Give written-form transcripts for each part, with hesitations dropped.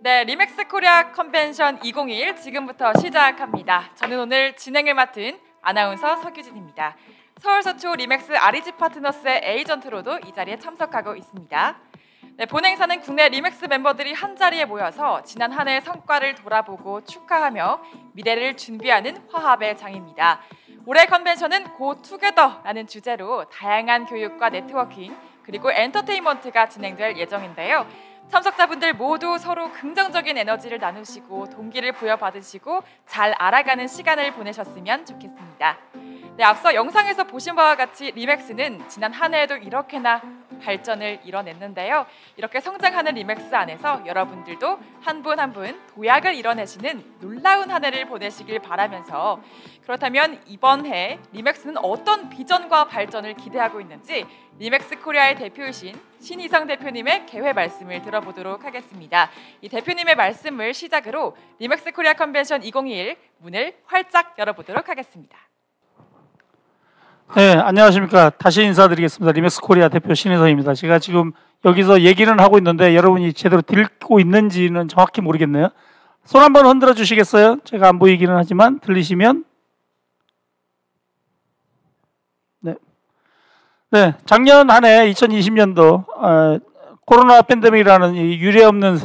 네, 리맥스 코리아 컨벤션 2021 지금부터 시작합니다. 저는 오늘 진행을 맡은 아나운서 서규진입니다. 서울 서초 리맥스 REG 파트너스의 에이전트로도 이 자리에 참석하고 있습니다. 네, 본 행사는 국내 리맥스 멤버들이 한자리에 모여서 지난 한 해의 성과를 돌아보고 축하하며 미래를 준비하는 화합의 장입니다. 올해 컨벤션은 Go Together라는 주제로 다양한 교육과 네트워킹 그리고 엔터테인먼트가 진행될 예정인데요. 참석자분들 모두 서로 긍정적인 에너지를 나누시고 동기를 부여받으시고 잘 알아가는 시간을 보내셨으면 좋겠습니다. 네, 앞서 영상에서 보신 바와 같이 리맥스는 지난 한 해에도 이렇게나 발전을 이뤄냈는데요. 이렇게 성장하는 리맥스 안에서 여러분들도 한 분 한 분 도약을 이뤄내시는 놀라운 한 해를 보내시길 바라면서, 그렇다면 이번 해 리맥스는 어떤 비전과 발전을 기대하고 있는지 리맥스 코리아의 대표이신 신희성 대표님의 개회 말씀을 들어보도록 하겠습니다. 이 대표님의 말씀을 시작으로 리맥스 코리아 컨벤션 2021 문을 활짝 열어보도록 하겠습니다. 네, 안녕하십니까. 다시 인사드리겠습니다. 리맥스 코리아 대표 신혜성입니다. 제가 지금 여기서 얘기는 하고 있는데 여러분이 제대로 듣고 있는지는 정확히 모르겠네요. 손 한번 흔들어 주시겠어요? 제가 안 보이기는 하지만 들리시면. 네, 작년 한 해 2020년도 코로나 팬데믹이라는 이 유례없는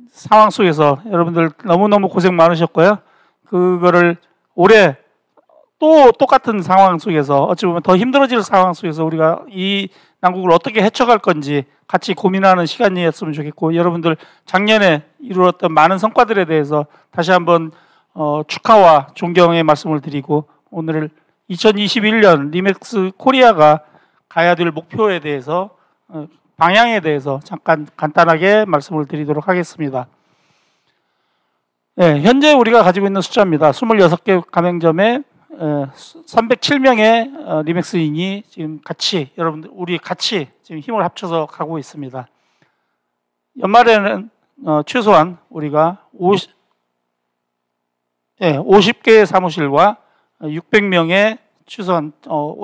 상황 속에서 여러분들 너무너무 고생 많으셨고요. 그거를 올해 또 똑같은 상황 속에서 어찌 보면 더 힘들어질 상황 속에서 우리가 이 난국을 어떻게 헤쳐갈 건지 같이 고민하는 시간이었으면 좋겠고, 여러분들 작년에 이루었던 많은 성과들에 대해서 다시 한번 축하와 존경의 말씀을 드리고, 오늘 2021년 리맥스 코리아가 가야 될 목표에 대해서 방향에 대해서 잠깐 간단하게 말씀을 드리도록 하겠습니다. 네, 현재 우리가 가지고 있는 숫자입니다. 26개 가맹점에 307명의 리맥스인이 지금 같이, 여러분들 우리 같이 지금 힘을 합쳐서 가고 있습니다. 연말에는 최소한 우리가 50개의 사무실과 600명의 최소한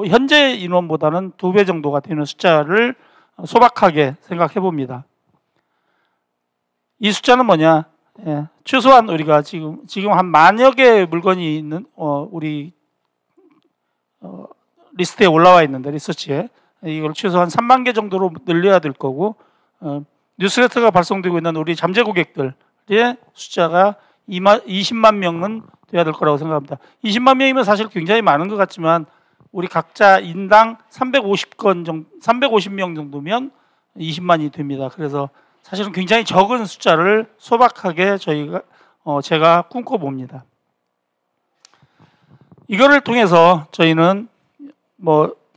현재 인원보다는 2배 정도가 되는 숫자를 소박하게 생각해 봅니다. 이 숫자는 뭐냐? 최소한 우리가 지금 한 만여 개의 물건이 있는 우리 리스트에 올라와 있는데, 리서치에 이걸 최소한 3만 개 정도로 늘려야 될 거고, 뉴스레터가 발송되고 있는 우리 잠재 고객들의 숫자가 20만 명은 돼야 될 거라고 생각합니다. 20만 명이면 사실 굉장히 많은 것 같지만 우리 각자 인당 350명 정도면 20만이 됩니다. 그래서 사실은 굉장히 적은 숫자를 소박하게 제가 꿈꿔봅니다. 이거를 통해서 저희는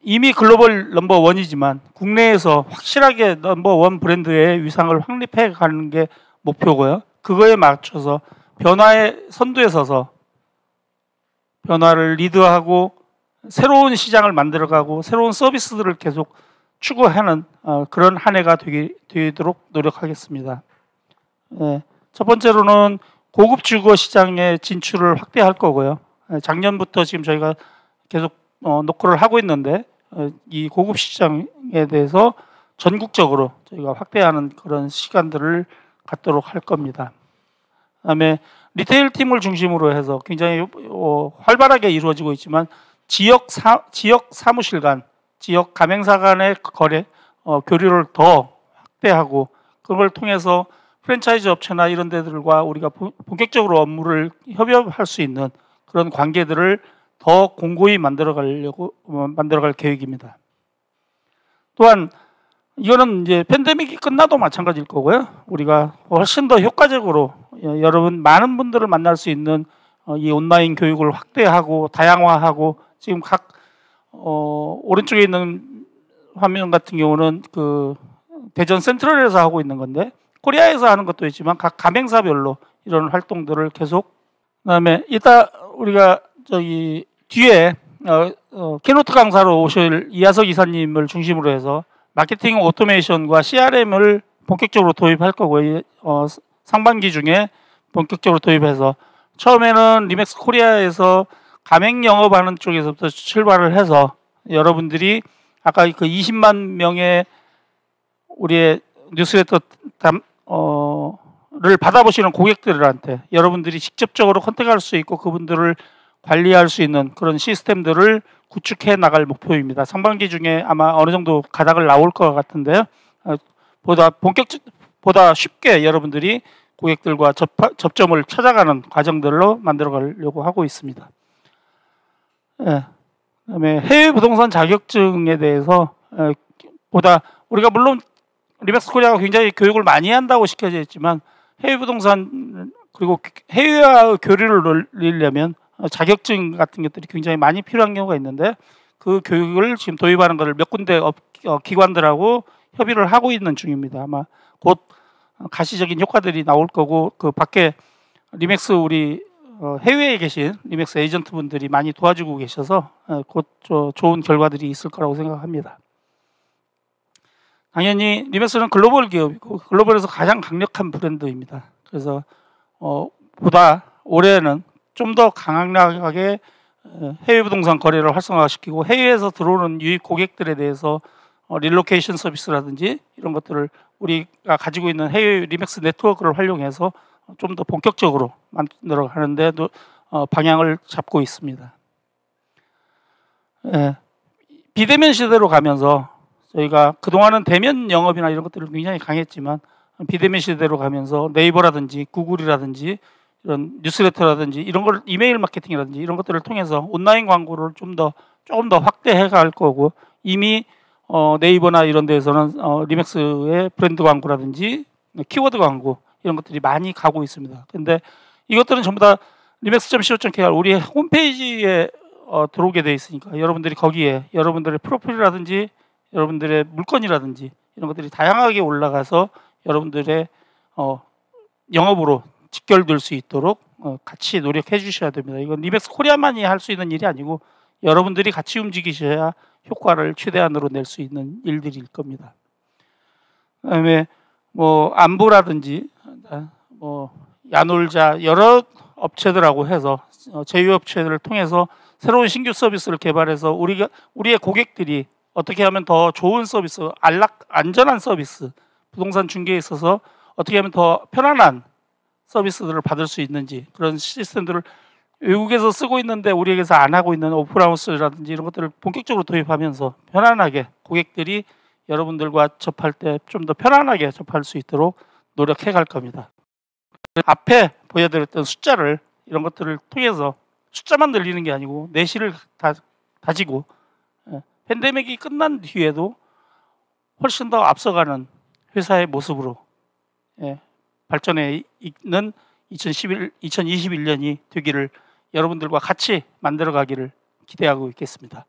이미 글로벌 넘버 원이지만 국내에서 확실하게 넘버 원 브랜드의 위상을 확립해 가는 게 목표고요. 그거에 맞춰서 변화의 선두에 서서 변화를 리드하고 새로운 시장을 만들어가고 새로운 서비스들을 계속 추구하는 그런 한 해가 되도록 노력하겠습니다. 첫 번째로는 고급 주거 시장의 진출을 확대할 거고요. 작년부터 지금 저희가 계속 노크를 하고 있는데, 이 고급 시장에 대해서 전국적으로 저희가 확대하는 그런 시간들을 갖도록 할 겁니다. 그다음에 리테일 팀을 중심으로 해서 굉장히 활발하게 이루어지고 있지만 지역 사무실 간, 지역 가맹사 간의 교류를 더 확대하고, 그걸 통해서 프랜차이즈 업체나 이런 데들과 우리가 본격적으로 업무를 협업할 수 있는 그런 관계들을 더 공고히 만들어갈 계획입니다. 또한 이거는 이제 팬데믹이 끝나도 마찬가지일 거고요. 우리가 훨씬 더 효과적으로 여러분 많은 분들을 만날 수 있는 이 온라인 교육을 확대하고 다양화하고, 지금 각 오른쪽에 있는 화면 같은 경우는 그 대전 센트럴에서 하고 있는 건데, 코리아에서 하는 것도 있지만 각 가맹사별로 이런 활동들을 계속, 그다음에 이따 우리가 저기 뒤에 키노트 강사로 오실 이하석 이사님을 중심으로 해서 마케팅 오토메이션과 CRM을 본격적으로 도입할 거고요. 상반기 중에 본격적으로 도입해서, 처음에는 리맥스 코리아에서 가맹 영업하는 쪽에서부터 출발을 해서 여러분들이 아까 그 20만 명의 우리의 뉴스레터 받아보시는 고객들한테 여러분들이 직접적으로 컨택할 수 있고 그분들을 관리할 수 있는 그런 시스템들을 구축해 나갈 목표입니다. 상반기 중에 아마 어느 정도 가닥을 나올 것 같은데요. 보다 쉽게 여러분들이 고객들과 접점을 찾아가는 과정들로 만들어 가려고 하고 있습니다. 예. 그다음에 해외 부동산 자격증에 대해서 보다 우리가 물론 리맥스 코리아가 굉장히 교육을 많이 한다고 시켜져 있지만 해외 부동산 그리고 해외와 교류를 늘리려면 자격증 같은 것들이 굉장히 많이 필요한 경우가 있는데 그 교육을 지금 도입하는 것을 몇 군데 기관들하고 협의를 하고 있는 중입니다. 아마 곧 가시적인 효과들이 나올 거고 그 밖에 리맥스 우리 해외에 계신 리맥스 에이전트 분들이 많이 도와주고 계셔서 곧 좋은 결과들이 있을 거라고 생각합니다. 당연히 리맥스는 글로벌 기업이고 글로벌에서 가장 강력한 브랜드입니다. 그래서 보다 올해는 좀 더 강력하게 해외 부동산 거래를 활성화시키고 해외에서 들어오는 유입 고객들에 대해서 릴로케이션 서비스라든지 이런 것들을 우리가 가지고 있는 해외 리맥스 네트워크를 활용해서 좀 더 본격적으로 만들어 가는데도 방향을 잡고 있습니다. 예, 비대면 시대로 가면서 저희가 그동안은 대면 영업이나 이런 것들을 굉장히 강했지만 비대면 시대로 가면서 네이버라든지 구글이라든지 이런 뉴스레터라든지 이런 걸 이메일 마케팅이라든지 이런 것들을 통해서 온라인 광고를 조금 더 확대해 갈 거고 이미 네이버나 이런 데에서는 리맥스의 브랜드 광고라든지 키워드 광고 이런 것들이 많이 가고 있습니다. 근데 이것들은 전부 다 리맥스.co.kr 우리 홈페이지에 들어오게 돼 있으니까 여러분들이 거기에 여러분들의 프로필이라든지 여러분들의 물건이라든지 이런 것들이 다양하게 올라가서 여러분들의 영업으로 직결될 수 있도록 같이 노력해 주셔야 됩니다. 이건 리맥스 코리아만이 할 수 있는 일이 아니고 여러분들이 같이 움직이셔야 효과를 최대한으로 낼 수 있는 일들일 겁니다. 그다음에 뭐 안부라든지 뭐 야놀자 여러 업체들하고 해서 제휴업체들을 통해서 새로운 신규 서비스를 개발해서 우리의 고객들이 어떻게 하면 더 좋은 서비스, 안전한 서비스, 부동산 중개에 있어서 어떻게 하면 더 편안한 서비스들을 받을 수 있는지 그런 시스템들을 외국에서 쓰고 있는데 우리에게서 안 하고 있는 오픈하우스라든지 이런 것들을 본격적으로 도입하면서 편안하게 고객들이 여러분들과 접할 때 좀 더 편안하게 접할 수 있도록 노력해 갈 겁니다. 앞에 보여드렸던 숫자를 이런 것들을 통해서 숫자만 늘리는 게 아니고 내실을 다지고 팬데믹이 끝난 뒤에도 훨씬 더 앞서가는 회사의 모습으로 발전해 있는 2021년이 되기를 여러분들과 같이 만들어가기를 기대하고 있겠습니다.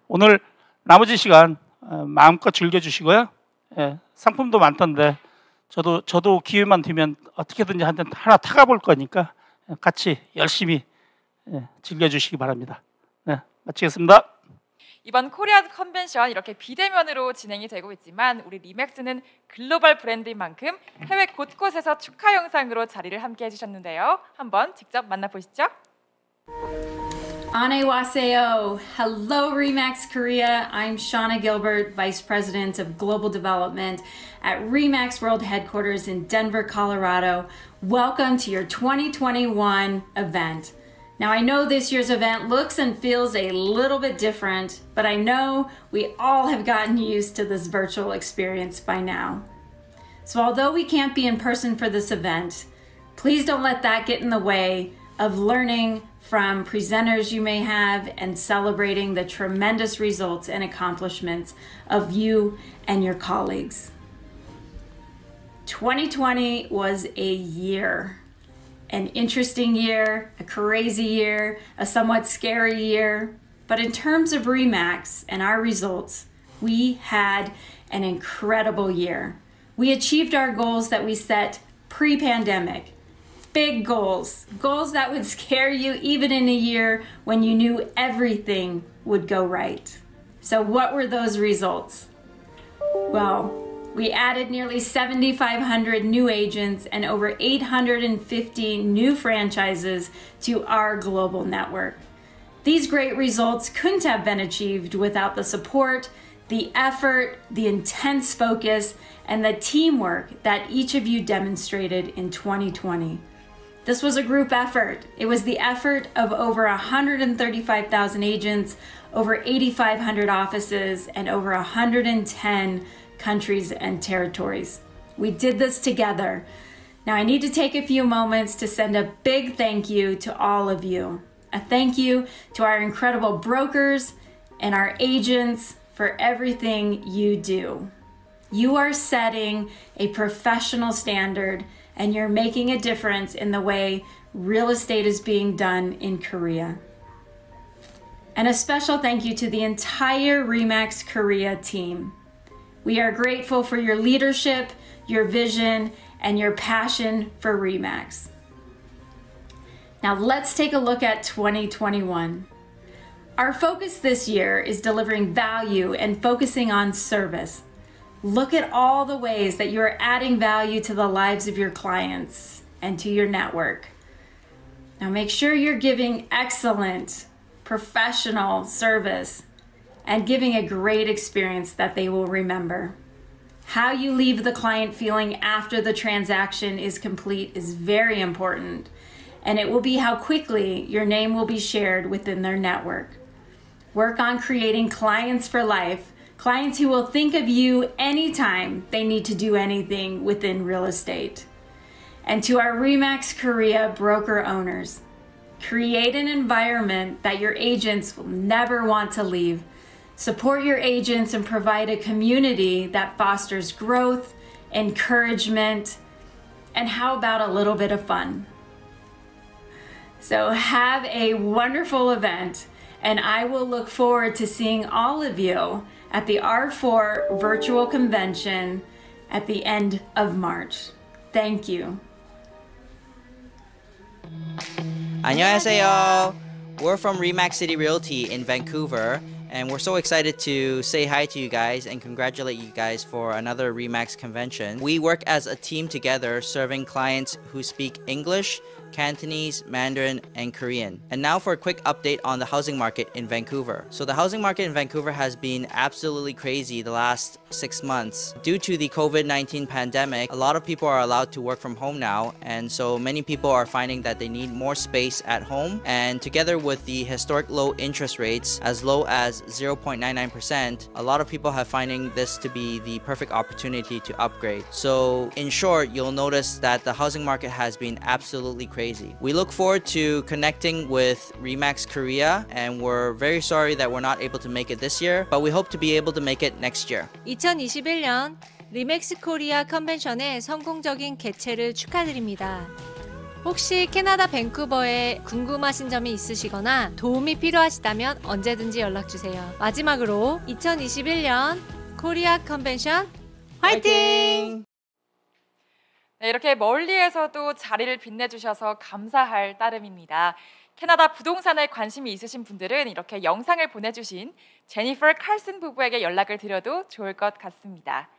오늘 나머지 시간 마음껏 즐겨주시고요. 상품도 많던데 저도 기회만 되면 어떻게든지 하나 타가볼 거니까 같이 열심히 즐겨주시기 바랍니다. 마치겠습니다. 이번 코리아 컨벤션 이렇게 비대면으로 진행이 되고 있지만 우리 리맥스는 글로벌 브랜드인 만큼 해외 곳곳에서 축하 영상으로 자리를 함께 해주셨는데요. 한번 직접 만나보시죠. Annyeonghaseyo. Hello, Remax Korea. I'm Shauna Gilbert, Vice President of Global Development at Remax World Headquarters in Denver, Colorado. Welcome to your 2021 event. Now, I know this year's event looks and feels a little bit different, but I know we all have gotten used to this virtual experience by now. So although we can't be in person for this event, please don't let that get in the way of learning from presenters you may have and celebrating the tremendous results and accomplishments of you and your colleagues. 2020 was a year. An interesting year, a crazy year, a somewhat scary year. But in terms of Remax and our results, we had an incredible year. We achieved our goals that we set pre-pandemic. Big goals, goals that would scare you even in a year when you knew everything would go right. So what were those results? Well, we added nearly 7,500 new agents and over 850 new franchises to our global network. These great results couldn't have been achieved without the support, the effort, the intense focus, and the teamwork that each of you demonstrated in 2020. This was a group effort. It was the effort of over 135,000 agents, over 8,500 offices, and over 110 countries and territories. We did this together. Now I need to take a few moments to send a big thank you to all of you. A thank you to our incredible brokers and our agents for everything you do. You are setting a professional standard and you're making a difference in the way real estate is being done in Korea. And a special thank you to the entire RE/MAX Korea team. We are grateful for your leadership, your vision, and your passion for RE/MAX. Now let's take a look at 2021. Our focus this year is delivering value and focusing on service. Look at all the ways that you are adding value to the lives of your clients and to your network. Now make sure you're giving excellent, professional service and giving a great experience that they will remember. How you leave the client feeling after the transaction is complete is very important, and it will be how quickly your name will be shared within their network. Work on creating clients for life, clients who will think of you anytime they need to do anything within real estate. And to our RE/MAX Korea broker owners, create an environment that your agents will never want to leave. Support your agents and provide a community that fosters growth, encouragement, and how about a little bit of fun? So have a wonderful event, and I will look forward to seeing all of you at the R4 virtual convention at the end of March. Thank you. 안녕하세요. We're from RE/MAX City Realty in Vancouver, and we're so excited to say hi to you guys and congratulate you guys for another RE/MAX convention. We work as a team together serving clients who speak English, Cantonese, Mandarin, and Korean. And now for a quick update on the housing market in Vancouver. So the housing market in Vancouver has been absolutely crazy the last 6 months. Due to the COVID-19 pandemic, a lot of people are allowed to work from home now, and so many people are finding that they need more space at home. And together with the historic low interest rates, as low as 0.99%, a lot of people have finding this to be the perfect opportunity to upgrade. So in short, you'll notice that the housing market has been absolutely crazy. We look forward to connecting with RE/MAX Korea, and we're very sorry that we're not able to make it this year, but we hope to be able to make it next year. 2021년 RE/MAX 코리아 컨벤션의 성공적인 개최를 축하드립니다. 혹시 캐나다 밴쿠버에 궁금하신 점이 있으시거나 도움이 필요하시다면 언제든지 연락주세요. 마지막으로 2021년 코리아 컨벤션 화이팅! 네, 이렇게 멀리에서도 자리를 빛내주셔서 감사할 따름입니다. 캐나다 부동산에 관심이 있으신 분들은 이렇게 영상을 보내주신 제니퍼 칼슨 부부에게 연락을 드려도 좋을 것 같습니다.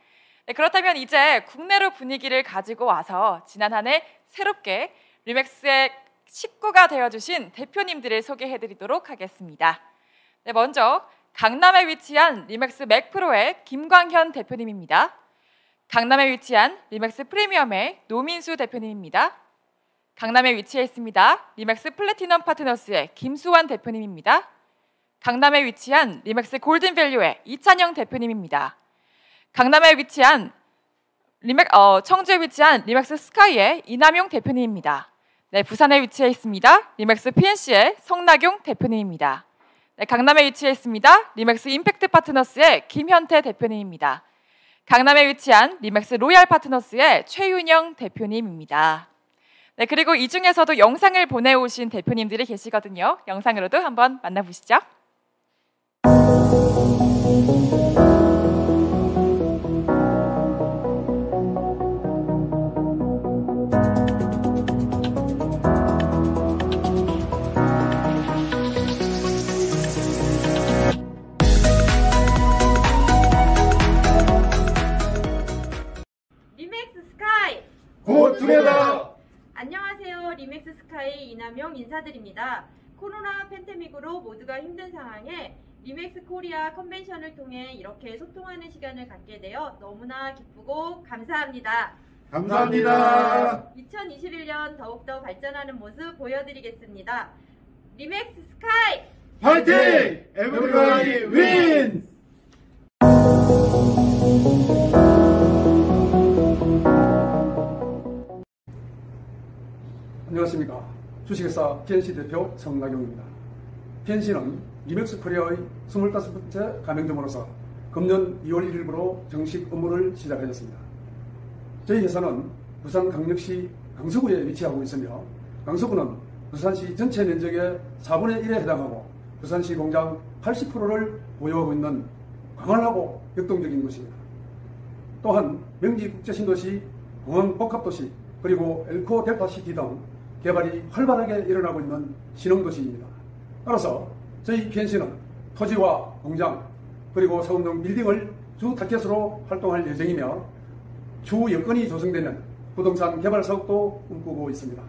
네, 그렇다면 이제 국내로 분위기를 가지고 와서 지난 한 해 새롭게 RE/MAX의 식구가 되어주신 대표님들을 소개해드리도록 하겠습니다. 네, 먼저 강남에 위치한 RE/MAX 맥프로의 김광현 대표님입니다. 강남에 위치한 RE/MAX 프리미엄의 노민수 대표님입니다. 강남에 위치해 있습니다. RE/MAX 플래티넘 파트너스의 김수환 대표님입니다. 강남에 위치한 RE/MAX 골든밸류의 이찬영 대표님입니다. 강남에 위치한 청주에 위치한 RE/MAX 스카이의 이남용 대표님입니다. 네, 부산에 위치해 있습니다. RE/MAX PNC의 성낙용 대표님입니다. 네, 강남에 위치해 있습니다. RE/MAX 임팩트 파트너스의 김현태 대표님입니다. 강남에 위치한 RE/MAX 로얄 파트너스의 최윤영 대표님입니다. 네, 그리고 이 중에서도 영상을 보내오신 대표님들이 계시거든요. 영상으로도 한번 만나보시죠. RE/MAX 스카이! 고투게더! 안녕하세요. RE/MAX 스카이 이남용 인사드립니다. 코로나 팬데믹으로 모두가 힘든 상황에 리맥스 코리아 컨벤션을 통해 이렇게 소통하는 시간을 갖게 되어 너무나 기쁘고 감사합니다. 감사합니다. 2021년 더욱더 발전하는 모습 보여드리겠습니다. 리맥스 스카이! 파이팅! Everybody wins! 안녕하십니까. 주식회사 PNC 대표 성나경입니다. PNC는 리맥스 코리아의 25번째 가맹점으로서 금년 2월 1일부로 정식 업무를 시작하였습니다. 저희 회사는 부산 강력시 강서구에 위치하고 있으며 강서구는 부산시 전체 면적의 4분의 1에 해당하고 부산시 공장 80%를 보유하고 있는 광활하고 역동적인 곳입니다. 또한 명지 국제신도시, 공항 복합도시, 그리고 엘코 델타시티 등 개발이 활발하게 일어나고 있는 신흥도시입니다. 따라서 저희 PNC는 토지와 공장, 그리고 사업 등 빌딩을 주 타켓으로 활동할 예정이며 추후 여건이 조성되면 부동산 개발 사업도 꿈꾸고 있습니다.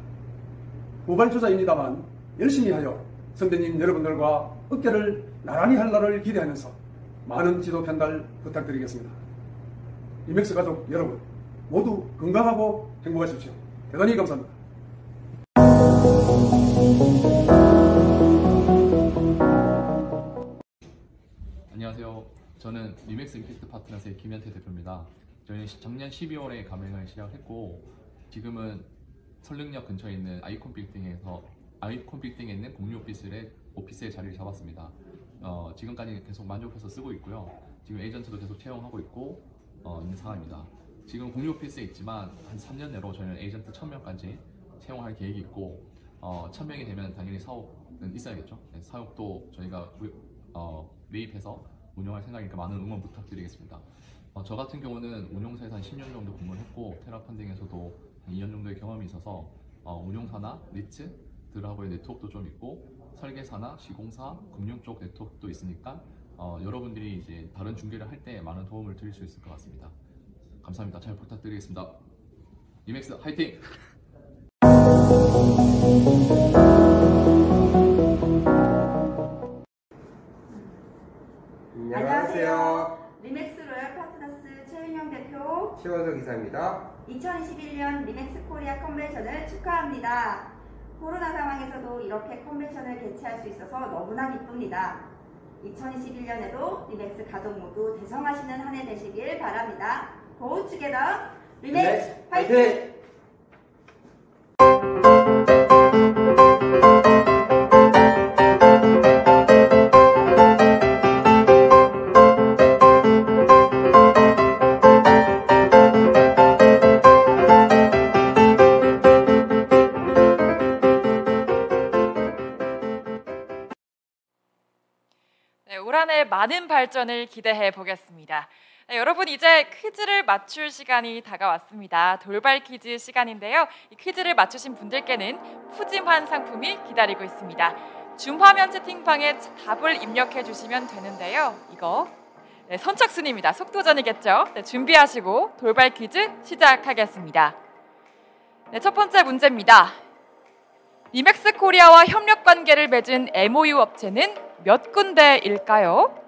후발주자입니다만 열심히 하여 선배님 여러분들과 어깨를 나란히 할 날을 기대하면서 많은 지도 편달 부탁드리겠습니다. 리맥스 가족 여러분 모두 건강하고 행복하십시오. 대단히 감사합니다. 안녕하세요. 저는 리맥스 임팩트 파트너스의 김현태 대표입니다. 저희는 작년 12월에 가맹을 시작했고 지금은 설릉역 근처에 있는 아이콘 빌딩에 있는 공유 오피스에 자리를 잡았습니다. 지금까지 계속 만족해서 쓰고 있고요. 지금 에이전트도 계속 채용하고 있고 있는 상황입니다. 지금 공유 오피스에 있지만 한 3년 내로 저희는 에이전트 1000명까지 채용할 계획이 있고 1000명이 되면 당연히 사업은 있어야겠죠. 네, 사업도 저희가 매입해서 운영할 생각이니까 많은 응원 부탁드리겠습니다. 저 같은 경우는 운용사에서 한 10년 정도 근무를 했고 테라펀딩에서도 2년 정도의 경험이 있어서 운용사나 리츠들하고의 네트워크도 좀 있고 설계사나 시공사, 금융 쪽 네트워크도 있으니까 여러분들이 이제 다른 중개를 할 때 많은 도움을 드릴 수 있을 것 같습니다. 감사합니다. 잘 부탁드리겠습니다. 리맥스 화이팅! 안녕하세요. 리맥스 로얄 파트너스 최윤영 대표, 최원석 이사입니다. 2021년 리맥스 코리아 컨벤션을 축하합니다. 코로나 상황에서도 이렇게 컨벤션을 개최할 수 있어서 너무나 기쁩니다. 2021년에도 리맥스 가족 모두 대성하시는 한 해 되시길 바랍니다. Go together! 리맥스 화이팅! 올 한 해 많은 발전을 기대해 보겠습니다. 네, 여러분 이제 퀴즈를 맞출 시간이 다가왔습니다. 돌발 퀴즈 시간인데요. 이 퀴즈를 맞추신 분들께는 푸짐한 상품이 기다리고 있습니다. 줌화면 채팅방에 답을 입력해 주시면 되는데요. 이거 선착순입니다. 속도전이겠죠. 네, 준비하시고 돌발 퀴즈 시작하겠습니다. 네, 첫 번째 문제입니다. 리맥스 코리아와 협력 관계를 맺은 MOU 업체는 몇 군데일까요?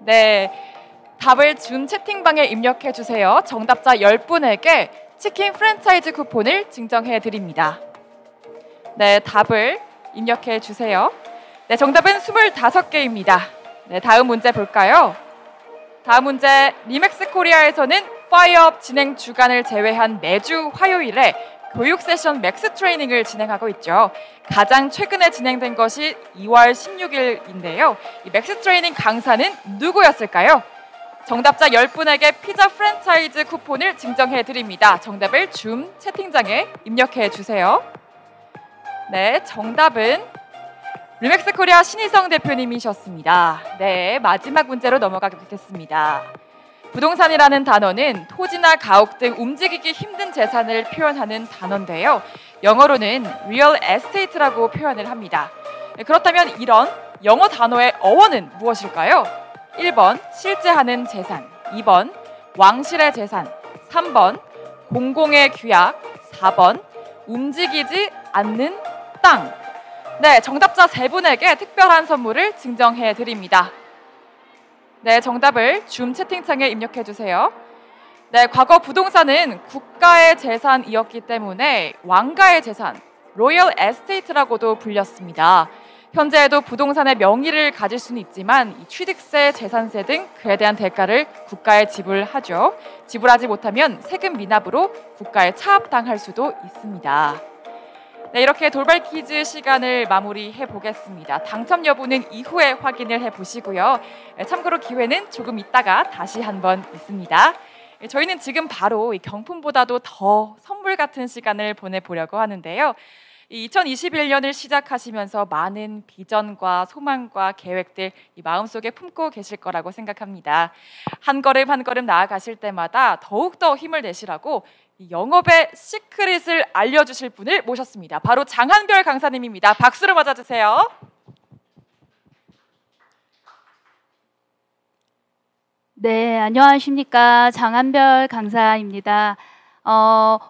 네, 답을 줌 채팅방에 입력해 주세요. 정답자 10분에게 치킨 프랜차이즈 쿠폰을 증정해 드립니다. 네, 답을 입력해 주세요. 네, 정답은 25개입니다. 네, 다음 문제 볼까요? 다음 문제, 리맥스 코리아에서는 파이어업 진행 주간을 제외한 매주 화요일에 교육 세션 맥스 트레이닝을 진행하고 있죠. 가장 최근에 진행된 것이 2월 16일인데요. 이 맥스 트레이닝 강사는 누구였을까요? 정답자 10분에게 피자 프랜차이즈 쿠폰을 증정해 드립니다. 정답을 줌 채팅장에 입력해 주세요. 네, 정답은 리맥스 코리아 신희성 대표님이셨습니다. 네, 마지막 문제로 넘어가겠습니다. 부동산이라는 단어는 토지나 가옥 등 움직이기 힘든 재산을 표현하는 단어인데요. 영어로는 real estate라고 표현을 합니다. 그렇다면 이런 영어 단어의 어원은 무엇일까요? 1번 실제 하는 재산, 2번 왕실의 재산, 3번 공공의 규약, 4번 움직이지 않는 땅. 네, 정답자 3분에게 특별한 선물을 증정해 드립니다. 네, 정답을 줌 채팅창에 입력해 주세요. 네, 과거 부동산은 국가의 재산이었기 때문에 왕가의 재산, 로열 에스테이트라고도 불렸습니다. 현재에도 부동산의 명의를 가질 수는 있지만 취득세, 재산세 등 그에 대한 대가를 국가에 지불하죠. 지불하지 못하면 세금 미납으로 국가에 차압당할 수도 있습니다. 네, 이렇게 돌발 퀴즈 시간을 마무리해 보겠습니다. 당첨 여부는 이후에 확인을 해 보시고요. 참고로 기회는 조금 있다가 다시 한번 있습니다. 저희는 지금 바로 이 경품보다도 더 선물 같은 시간을 보내보려고 하는데요. 2021년을 시작하시면서 많은 비전과 소망과 계획들 이 마음속에 품고 계실 거라고 생각합니다. 한 걸음 한 걸음 나아가실 때마다 더욱더 힘을 내시라고 영업의 시크릿을 알려주실 분을 모셨습니다. 바로 장한별 강사님입니다. 박수로 맞아주세요. 네, 안녕하십니까. 장한별 강사입니다.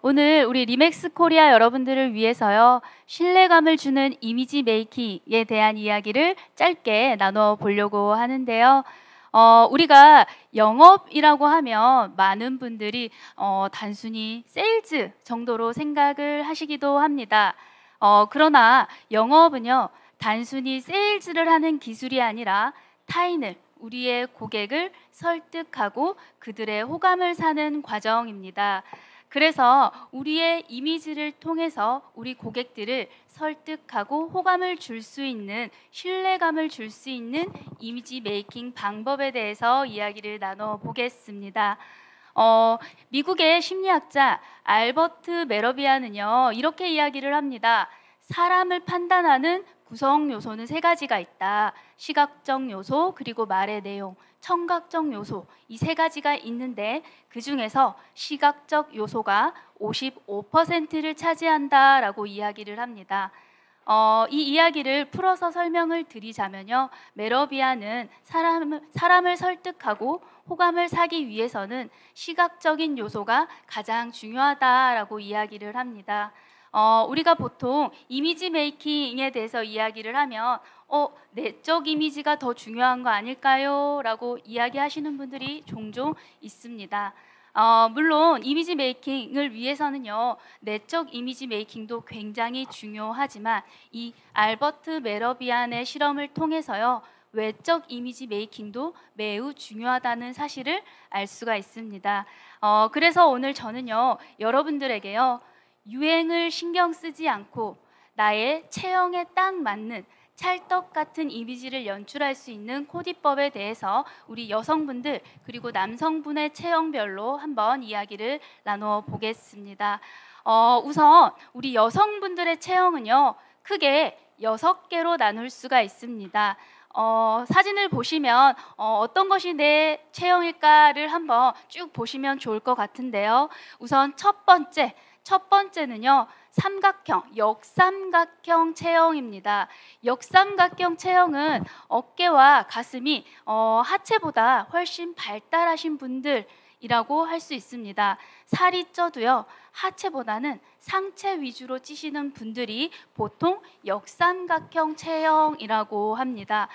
오늘 우리 리맥스 코리아 여러분들을 위해서요, 신뢰감을 주는 이미지 메이킹에 대한 이야기를 짧게 나눠 보려고 하는데요. 우리가 영업이라고 하면 많은 분들이 단순히 세일즈 정도로 생각을 하시기도 합니다. 그러나 영업은요, 단순히 세일즈를 하는 기술이 아니라 타인을, 우리의 고객을 설득하고 그들의 호감을 사는 과정입니다. 그래서 우리의 이미지를 통해서 우리 고객들을 설득하고 호감을 줄 수 있는, 신뢰감을 줄 수 있는 이미지 메이킹 방법에 대해서 이야기를 나눠보겠습니다. 미국의 심리학자 알버트 메러비아는요, 이렇게 이야기를 합니다. 사람을 판단하는 구성 요소는 3가지가 있다. 시각적 요소, 그리고 말의 내용, 청각적 요소, 이 3가지가 있는데 그 중에서 시각적 요소가 55%를 차지한다라고 이야기를 합니다. 이 이야기를 풀어서 설명을 드리자면요, 메러비아는 사람을 설득하고 호감을 사기 위해서는 시각적인 요소가 가장 중요하다라고 이야기를 합니다. 우리가 보통 이미지 메이킹에 대해서 이야기를 하면 내적 이미지가 더 중요한 거 아닐까요? 라고 이야기하시는 분들이 종종 있습니다. 물론 이미지 메이킹을 위해서는요, 내적 이미지 메이킹도 굉장히 중요하지만 이 알버트 메러비안의 실험을 통해서요, 외적 이미지 메이킹도 매우 중요하다는 사실을 알 수가 있습니다. 그래서 오늘 저는요, 여러분들에게요, 유행을 신경 쓰지 않고 나의 체형에 딱 맞는 찰떡 같은 이미지를 연출할 수 있는 코디법에 대해서 우리 여성분들 그리고 남성분의 체형별로 한번 이야기를 나눠 보겠습니다. 우선 우리 여성분들의 체형은요, 크게 6개로 나눌 수가 있습니다. 사진을 보시면 어떤 것이 내 체형일까를 한번 쭉 보시면 좋을 것 같은데요. 우선 첫 번째는요, 역삼각형 체형입니다. 역삼각형 체형은 어깨와 가슴이 하체보다 훨씬 발달하신 분들이라고 할 수 있습니다. 살이 쪄도요, 하체보다는 상체 위주로 찌시는 분들이 보통 역삼각형 체형이라고 합니다.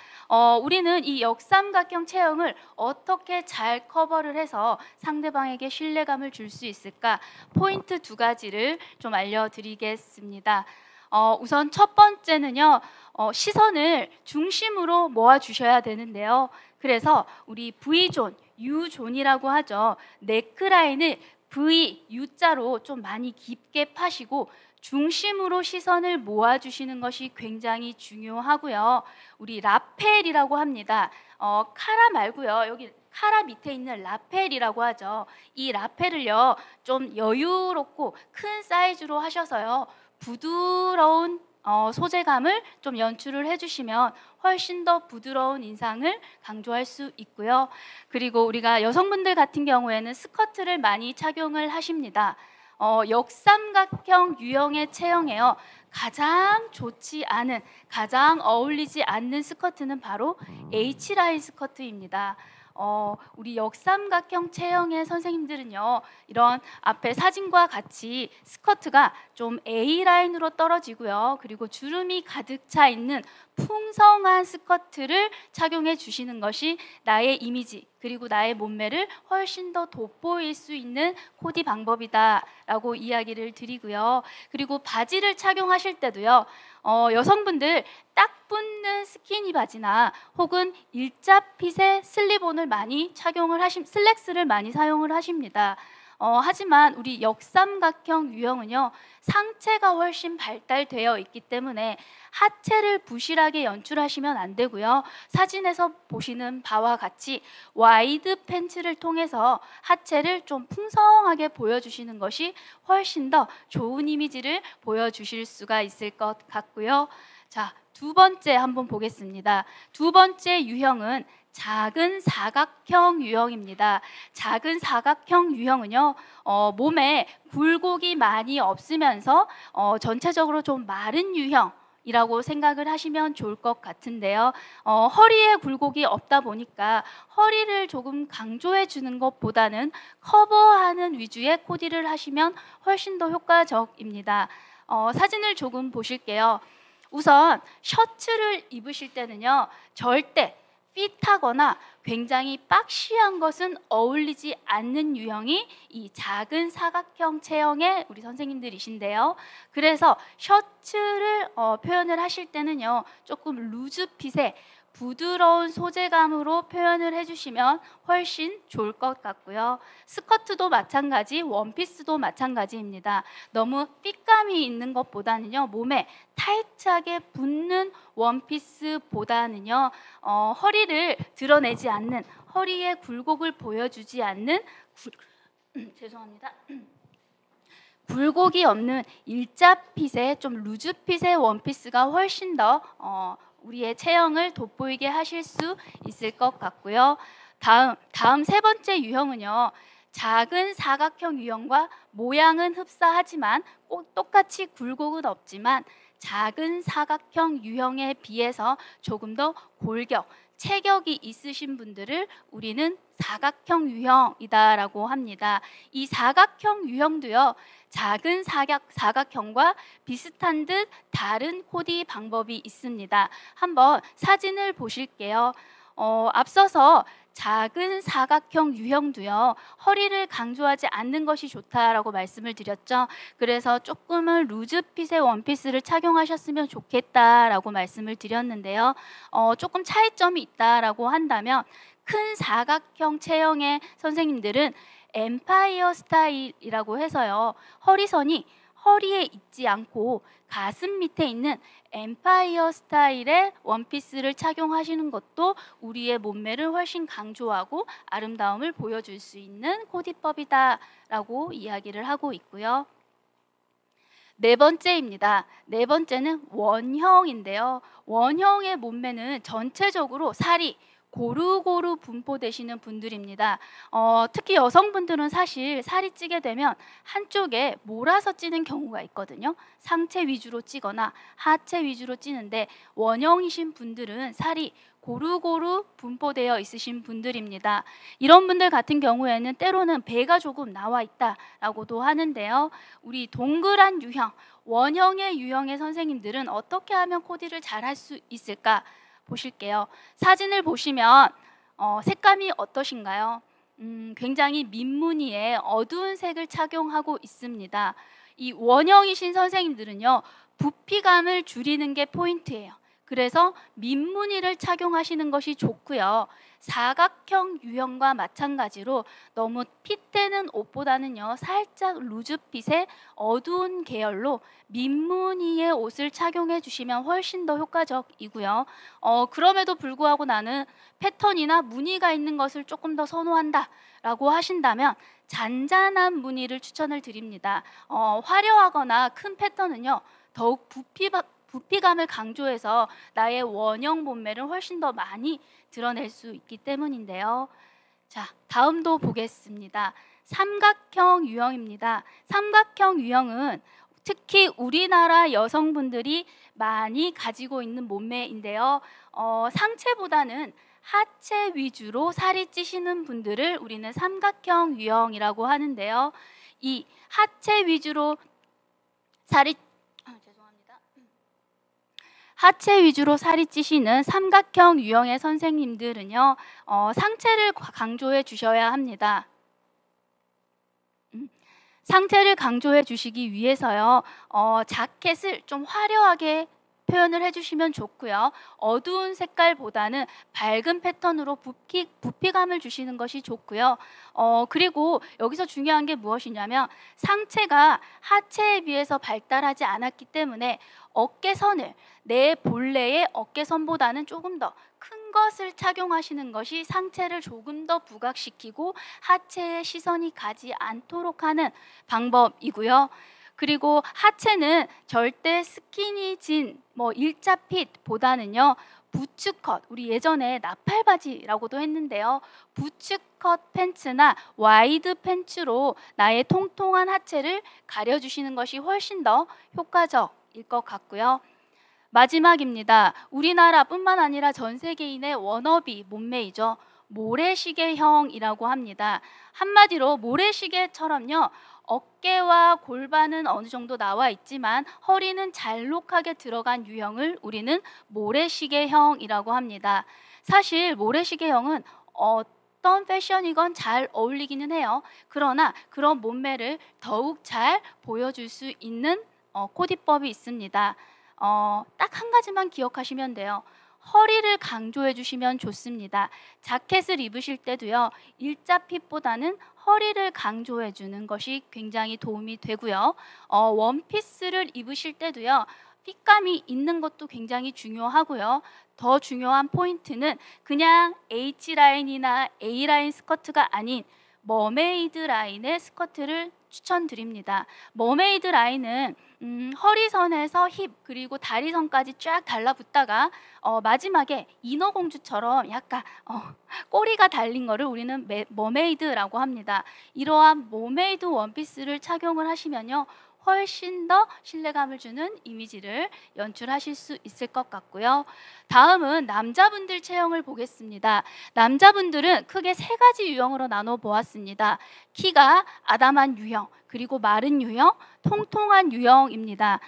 우리는 이 역삼각형 체형을 어떻게 잘 커버를 해서 상대방에게 신뢰감을 줄 수 있을까? 포인트 2가지를 좀 알려드리겠습니다. 우선 첫 번째는요, 시선을 중심으로 모아주셔야 되는데요. 그래서 우리 V존, U존이라고 하죠. 넥라인을 V, U자로 좀 많이 깊게 파시고 중심으로 시선을 모아주시는 것이 굉장히 중요하고요. 우리 라펠이라고 합니다. 카라 말고요, 여기 카라 밑에 있는 라펠이라고 하죠. 이 라펠을요, 좀 여유롭고 큰 사이즈로 하셔서요, 부드러운 소재감을 좀 연출을 해주시면 훨씬 더 부드러운 인상을 강조할 수 있고요. 그리고 우리가 여성분들 같은 경우에는 스커트를 많이 착용을 하십니다. 역삼각형 유형의 체형에요, 가장 좋지 않은, 가장 어울리지 않는 스커트는 바로 H라인 스커트입니다. 우리 역삼각형 체형의 선생님들은요, 이런 앞에 사진과 같이 스커트가 좀 A라인으로 떨어지고요, 그리고 주름이 가득 차 있는 풍성한 스커트를 착용해 주시는 것이 나의 이미지 그리고 나의 몸매를 훨씬 더 돋보일 수 있는 코디 방법이다라고 이야기를 드리고요. 그리고 바지를 착용하실 때도요, 여성분들 딱 붙는 스키니 바지나 혹은 일자 핏의 슬립온을 많이 슬랙스를 많이 사용을 하십니다. 하지만 우리 역삼각형 유형은요, 상체가 훨씬 발달되어 있기 때문에 하체를 부실하게 연출하시면 안 되고요. 사진에서 보시는 바와 같이 와이드 팬츠를 통해서 하체를 좀 풍성하게 보여주시는 것이 훨씬 더 좋은 이미지를 보여주실 수가 있을 것 같고요. 자, 두 번째 한번 보겠습니다. 두 번째 유형은 작은 사각형 유형입니다. 작은 사각형 유형은요, 몸에 굴곡이 많이 없으면서 전체적으로 좀 마른 유형이라고 생각을 하시면 좋을 것 같은데요. 허리에 굴곡이 없다 보니까 허리를 조금 강조해 주는 것보다는 커버하는 위주의 코디를 하시면 훨씬 더 효과적입니다. 사진을 조금 보실게요. 우선 셔츠를 입으실 때는요, 절대 핏하거나 굉장히 박시한 것은 어울리지 않는 유형이 이 작은 사각형 체형의 우리 선생님들이신데요. 그래서 셔츠를 표현을 하실 때는요, 조금 루즈 핏의 부드러운 소재감으로 표현을 해주시면 훨씬 좋을 것 같고요. 스커트도 마찬가지, 원피스도 마찬가지입니다. 너무 핏감이 있는 것보다는요, 몸에 타이트하게 붙는 원피스보다는요, 허리를 드러내지 않는, 허리의 굴곡을 보여주지 않는 죄송합니다. 굴곡이 없는 일자 핏의 좀 루즈 핏의 원피스가 훨씬 더 우리의 체형을 돋보이게 하실 수 있을 것 같고요. 다음 세 번째 유형은요, 작은 사각형 유형과 모양은 흡사하지만 꼭 똑같이 굴곡은 없지만 작은 사각형 유형에 비해서 조금 더 골격, 체격이 있으신 분들을 우리는 사각형 유형이다라고 합니다. 이 사각형 유형도요, 작은 사각형과 비슷한 듯 다른 코디 방법이 있습니다. 한번 사진을 보실게요. 앞서서 작은 사각형 유형도요, 허리를 강조하지 않는 것이 좋다라고 말씀을 드렸죠. 그래서 조금은 루즈 핏의 원피스를 착용하셨으면 좋겠다라고 말씀을 드렸는데요. 조금 차이점이 있다라고 한다면 큰 사각형 체형의 선생님들은 엠파이어 스타일이라고 해서요, 허리선이 허리에 있지 않고 가슴 밑에 있는 엠파이어 스타일의 원피스를 착용하시는 것도 우리의 몸매를 훨씬 강조하고 아름다움을 보여줄 수 있는 코디법이다라고 이야기를 하고 있고요. 네 번째입니다. 네 번째는 원형인데요. 원형의 몸매는 전체적으로 살이 고루고루 분포되시는 분들입니다. 특히 여성분들은 사실 살이 찌게 되면 한쪽에 몰아서 찌는 경우가 있거든요. 상체 위주로 찌거나 하체 위주로 찌는데, 원형이신 분들은 살이 고루고루 분포되어 있으신 분들입니다. 이런 분들 같은 경우에는 때로는 배가 조금 나와 있다라고도 하는데요. 우리 동그란 유형, 원형의 유형의 선생님들은 어떻게 하면 코디를 잘 할 수 있을까? 보실게요. 사진을 보시면 색감이 어떠신가요? 굉장히 민무늬의 어두운 색을 착용하고 있습니다. 이 원형이신 선생님들은요, 부피감을 줄이는 게 포인트예요. 그래서 민무늬를 착용하시는 것이 좋고요. 사각형 유형과 마찬가지로 너무 핏되는 옷보다는요, 살짝 루즈핏의 어두운 계열로 민무늬의 옷을 착용해 주시면 훨씬 더 효과적이고요. 그럼에도 불구하고 나는 패턴이나 무늬가 있는 것을 조금 더 선호한다 라고 하신다면 잔잔한 무늬를 추천을 드립니다. 화려하거나 큰 패턴은요, 더욱 부피감을 강조해서 나의 원형 몸매를 훨씬 더 많이 드러낼 수 있기 때문인데요. 자, 다음도 보겠습니다. 삼각형 유형입니다. 삼각형 유형은 특히 우리나라 여성분들이 많이 가지고 있는 몸매인데요. 상체보다는 하체 위주로 살이 찌시는 분들을 우리는 삼각형 유형이라고 하는데요. 이 하체 위주로 하체 위주로 살이 찌시는 삼각형 유형의 선생님들은요, 상체를 강조해 주셔야 합니다. 상체를 강조해 주시기 위해서요, 자켓을 좀 화려하게 표현을 해주시면 좋고요. 어두운 색깔보다는 밝은 패턴으로 부피감을 주시는 것이 좋고요. 그리고 여기서 중요한 게 무엇이냐면 상체가 하체에 비해서 발달하지 않았기 때문에 어깨선을 내 본래의 어깨선보다는 조금 더 큰 것을 착용하시는 것이 상체를 조금 더 부각시키고 하체에 시선이 가지 않도록 하는 방법이고요. 그리고 하체는 절대 스키니진, 일자 핏보다는요, 부츠컷, 우리 예전에 나팔바지라고도 했는데요, 부츠컷 팬츠나 와이드 팬츠로 나의 통통한 하체를 가려주시는 것이 훨씬 더 효과적일 것 같고요. 마지막입니다. 우리나라뿐만 아니라 전 세계인의 워너비 몸매이죠. 모래시계형이라고 합니다. 한마디로 모래시계처럼요, 어깨와 골반은 어느 정도 나와 있지만 허리는 잘록하게 들어간 유형을 우리는 모래시계형이라고 합니다. 사실 모래시계형은 어떤 패션이건 잘 어울리기는 해요. 그러나 그런 몸매를 더욱 잘 보여줄 수 있는 코디법이 있습니다. 딱 한 가지만 기억하시면 돼요. 허리를 강조해 주시면 좋습니다. 자켓을 입으실 때도요, 일자 핏보다는 허리를 강조해 주는 것이 굉장히 도움이 되고요. 원피스를 입으실 때도요, 핏감이 있는 것도 굉장히 중요하고요. 더 중요한 포인트는 그냥 H라인이나 A라인 스커트가 아닌 머메이드 라인의 스커트를 추천드립니다. 머메이드 라인은 허리선에서 힙 그리고 다리선까지 쫙 달라붙다가 마지막에 인어공주처럼 약간 꼬리가 달린 거를 우리는 머메이드라고 합니다. 이러한 머메이드 원피스를 착용을 하시면요, 훨씬 더 신뢰감을 주는 이미지를 연출하실 수 있을 것 같고요. 다음은 남자분들 체형을 보겠습니다. 남자분들은 크게 3가지 유형으로 나눠 보았습니다. 키가 아담한 유형, 그리고 마른 유형, 통통한 유형입니다.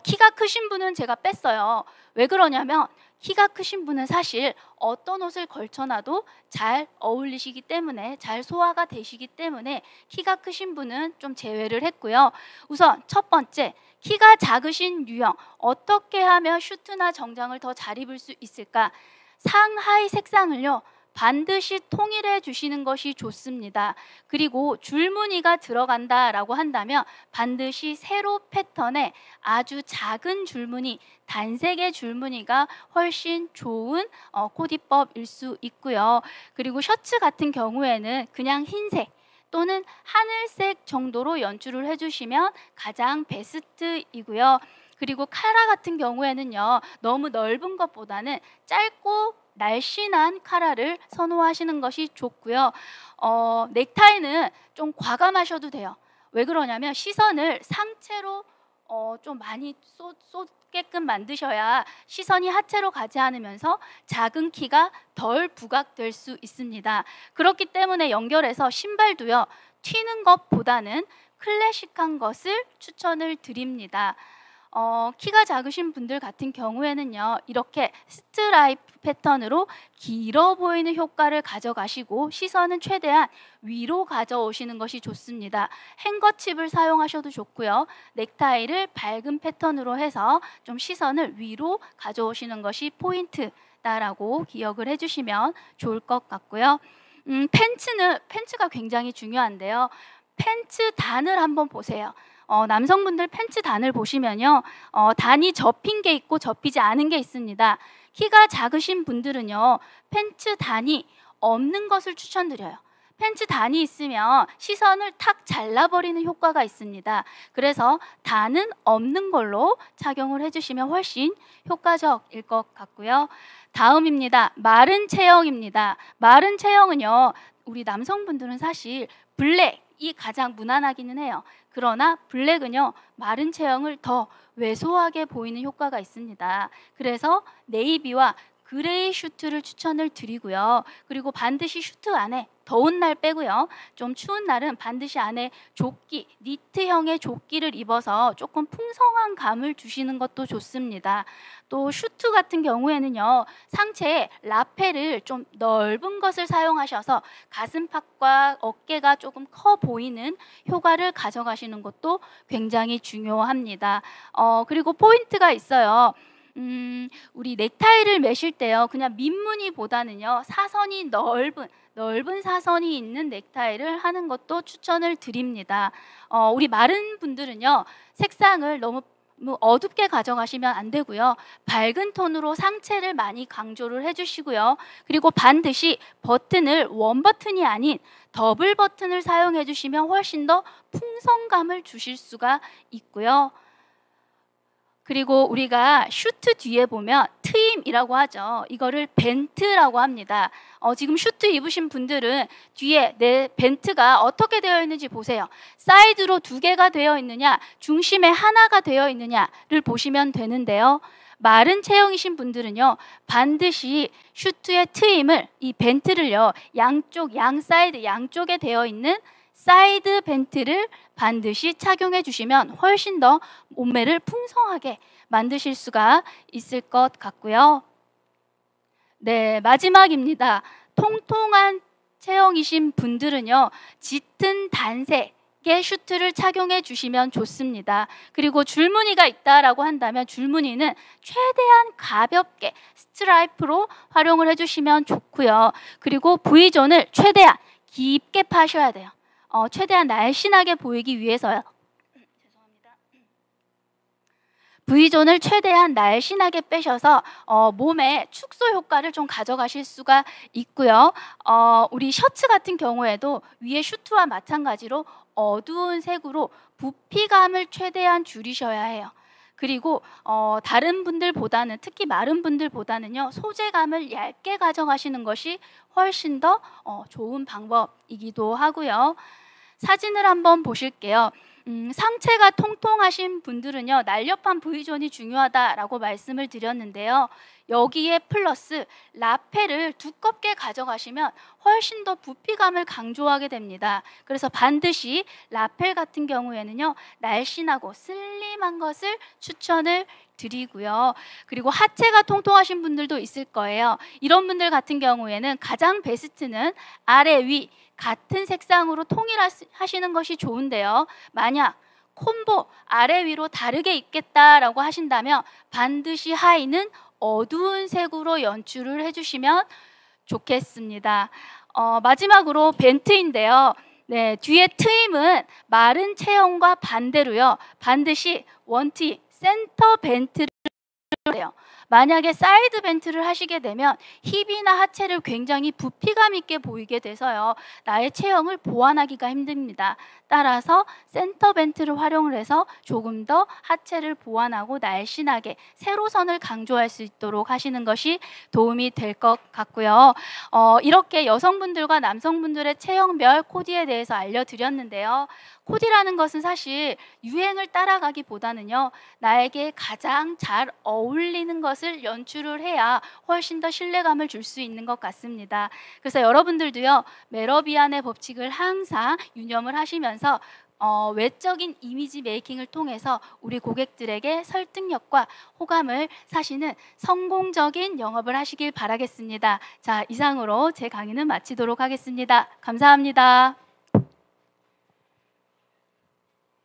키가 크신 분은 제가 뺐어요. 왜 그러냐면 키가 크신 분은 사실 어떤 옷을 걸쳐놔도 잘 어울리시기 때문에, 잘 소화가 되시기 때문에 키가 크신 분은 좀 제외를 했고요. 우선 첫 번째, 키가 작으신 유형, 어떻게 하면 슈트나 정장을 더 잘 입을 수 있을까? 상하의 색상을요, 반드시 통일해 주시는 것이 좋습니다. 그리고 줄무늬가 들어간다라고 한다면 반드시 세로 패턴의 아주 작은 줄무늬, 단색의 줄무늬가 훨씬 좋은 코디법일 수 있고요. 그리고 셔츠 같은 경우에는 그냥 흰색 또는 하늘색 정도로 연출을 해주시면 가장 베스트이고요. 그리고 카라 같은 경우에는요, 너무 넓은 것보다는 짧고 날씬한 카라를 선호하시는 것이 좋고요. 넥타이는 좀 과감하셔도 돼요. 왜 그러냐면 시선을 상체로 좀 많이 쏟게끔 만드셔야 시선이 하체로 가지 않으면서 작은 키가 덜 부각될 수 있습니다. 그렇기 때문에 연결해서 신발도요, 튀는 것보다는 클래식한 것을 추천을 드립니다. 키가 작으신 분들 같은 경우에는요, 이렇게 스트라이프 패턴으로 길어 보이는 효과를 가져가시고 시선은 최대한 위로 가져오시는 것이 좋습니다. 행거칩을 사용하셔도 좋고요. 넥타이를 밝은 패턴으로 해서 좀 시선을 위로 가져오시는 것이 포인트다라고 기억을 해주시면 좋을 것 같고요. 팬츠가 굉장히 중요한데요. 팬츠 단을 한번 보세요. 남성분들 팬츠 단을 보시면요, 단이 접힌 게 있고 접히지 않은 게 있습니다. 키가 작으신 분들은요, 팬츠 단이 없는 것을 추천드려요. 팬츠 단이 있으면 시선을 탁 잘라버리는 효과가 있습니다. 그래서 단은 없는 걸로 착용을 해주시면 훨씬 효과적일 것 같고요. 다음입니다. 마른 체형입니다. 마른 체형은요, 우리 남성분들은 사실 블랙이 가장 무난하기는 해요. 그러나 블랙은요, 마른 체형을 더 왜소하게 보이는 효과가 있습니다. 그래서 네이비와 그레이 슈트를 추천을 드리고요. 그리고 반드시 슈트 안에 더운 날 빼고요. 좀 추운 날은 반드시 안에 조끼, 니트형의 조끼를 입어서 조금 풍성한 감을 주시는 것도 좋습니다. 또 슈트 같은 경우에는요. 상체에 라펠을 좀 넓은 것을 사용하셔서 가슴팍과 어깨가 조금 커 보이는 효과를 가져가시는 것도 굉장히 중요합니다. 그리고 포인트가 있어요. 우리 넥타이를 매실 때요. 그냥 민무늬보다는요. 사선이 넓은 사선이 있는 넥타이를 하는 것도 추천을 드립니다. 우리 마른 분들은요. 색상을 너무 어둡게 가져가시면 안 되고요. 밝은 톤으로 상체를 많이 강조를 해주시고요. 그리고 반드시 버튼을 원 버튼이 아닌 더블 버튼을 사용해 주시면 훨씬 더 풍성감을 주실 수가 있고요. 그리고 우리가 슈트 뒤에 보면 트임이라고 하죠. 이거를 벤트라고 합니다. 지금 슈트 입으신 분들은 뒤에 내 벤트가 어떻게 되어 있는지 보세요. 사이드로 2개가 되어 있느냐, 중심에 하나가 되어 있느냐를 보시면 되는데요. 마른 체형이신 분들은요, 반드시 슈트의 트임을, 이 벤트를요, 양 사이드 양쪽에 되어 있는 사이드 벤트를 반드시 착용해 주시면 훨씬 더 몸매를 풍성하게 만드실 수가 있을 것 같고요. 네, 마지막입니다. 통통한 체형이신 분들은요, 짙은 단색의 슈트를 착용해 주시면 좋습니다. 그리고 줄무늬가 있다라고 한다면 줄무늬는 최대한 가볍게 스트라이프로 활용을 해주시면 좋고요. 그리고 V존을 최대한 깊게 파셔야 돼요. 최대한 날씬하게 보이기 위해서요. V존을 최대한 날씬하게 빼셔서 몸에 축소 효과를 좀 가져가실 수가 있고요. 우리 셔츠 같은 경우에도 위에 슈트와 마찬가지로 어두운 색으로 부피감을 최대한 줄이셔야 해요. 그리고 다른 분들보다는, 특히 마른 분들보다는요, 소재감을 얇게 가져가시는 것이 훨씬 더 좋은 방법이기도 하고요. 사진을 한번 보실게요. 상체가 통통하신 분들은요, 날렵한 V존이 중요하다라고 말씀을 드렸는데요. 여기에 플러스 라펠을 두껍게 가져가시면 훨씬 더 부피감을 강조하게 됩니다. 그래서 반드시 라펠 같은 경우에는요, 날씬하고 슬림한 것을 추천을 드리고요. 그리고 하체가 통통하신 분들도 있을 거예요. 이런 분들 같은 경우에는 가장 베스트는 아래 위 같은 색상으로 통일하시는 것이 좋은데요. 만약 콤보 아래 위로 다르게 입겠다라고 하신다면 반드시 하의는 어두운 색으로 연출을 해주시면 좋겠습니다. 마지막으로 벤트인데요. 네, 뒤에 트임은 마른 체형과 반대로요. 반드시 원티 센터 벤트를 해요. 만약에 사이드 벤트를 하시게 되면 힙이나 하체를 굉장히 부피감 있게 보이게 돼서요. 나의 체형을 보완하기가 힘듭니다. 따라서 센터 벤트를 활용을 해서 조금 더 하체를 보완하고 날씬하게 세로선을 강조할 수 있도록 하시는 것이 도움이 될 것 같고요. 이렇게 여성분들과 남성분들의 체형별 코디에 대해서 알려드렸는데요. 코디라는 것은 사실 유행을 따라가기보다는요, 나에게 가장 잘 어울리는 것을 연출을 해야 훨씬 더 신뢰감을 줄 수 있는 것 같습니다. 그래서 여러분들도요, 메러비안의 법칙을 항상 유념을 하시면서 외적인 이미지 메이킹을 통해서 우리 고객들에게 설득력과 호감을 사시는 성공적인 영업을 하시길 바라겠습니다. 자, 이상으로 제 강의는 마치도록 하겠습니다. 감사합니다.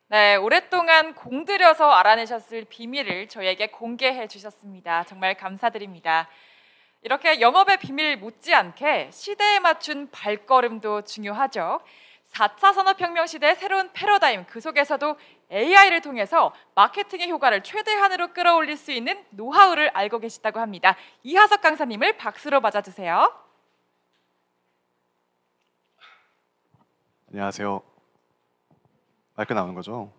네, 오랫동안 공들여서 알아내셨을 비밀을 저희에게 공개해 주셨습니다. 정말 감사드립니다. 이렇게 영업의 비밀 못지않게 시대에 맞춘 발걸음도 중요하죠. 4차 산업혁명 시대의 새로운 패러다임, 그 속에서도 AI를 통해서 마케팅의 효과를 최대한으로 끌어올릴 수 있는 노하우를 알고 계시다고 합니다. 이하석 강사님을 박수로 맞아주세요. 안녕하세요. 마이크 나오는 거죠?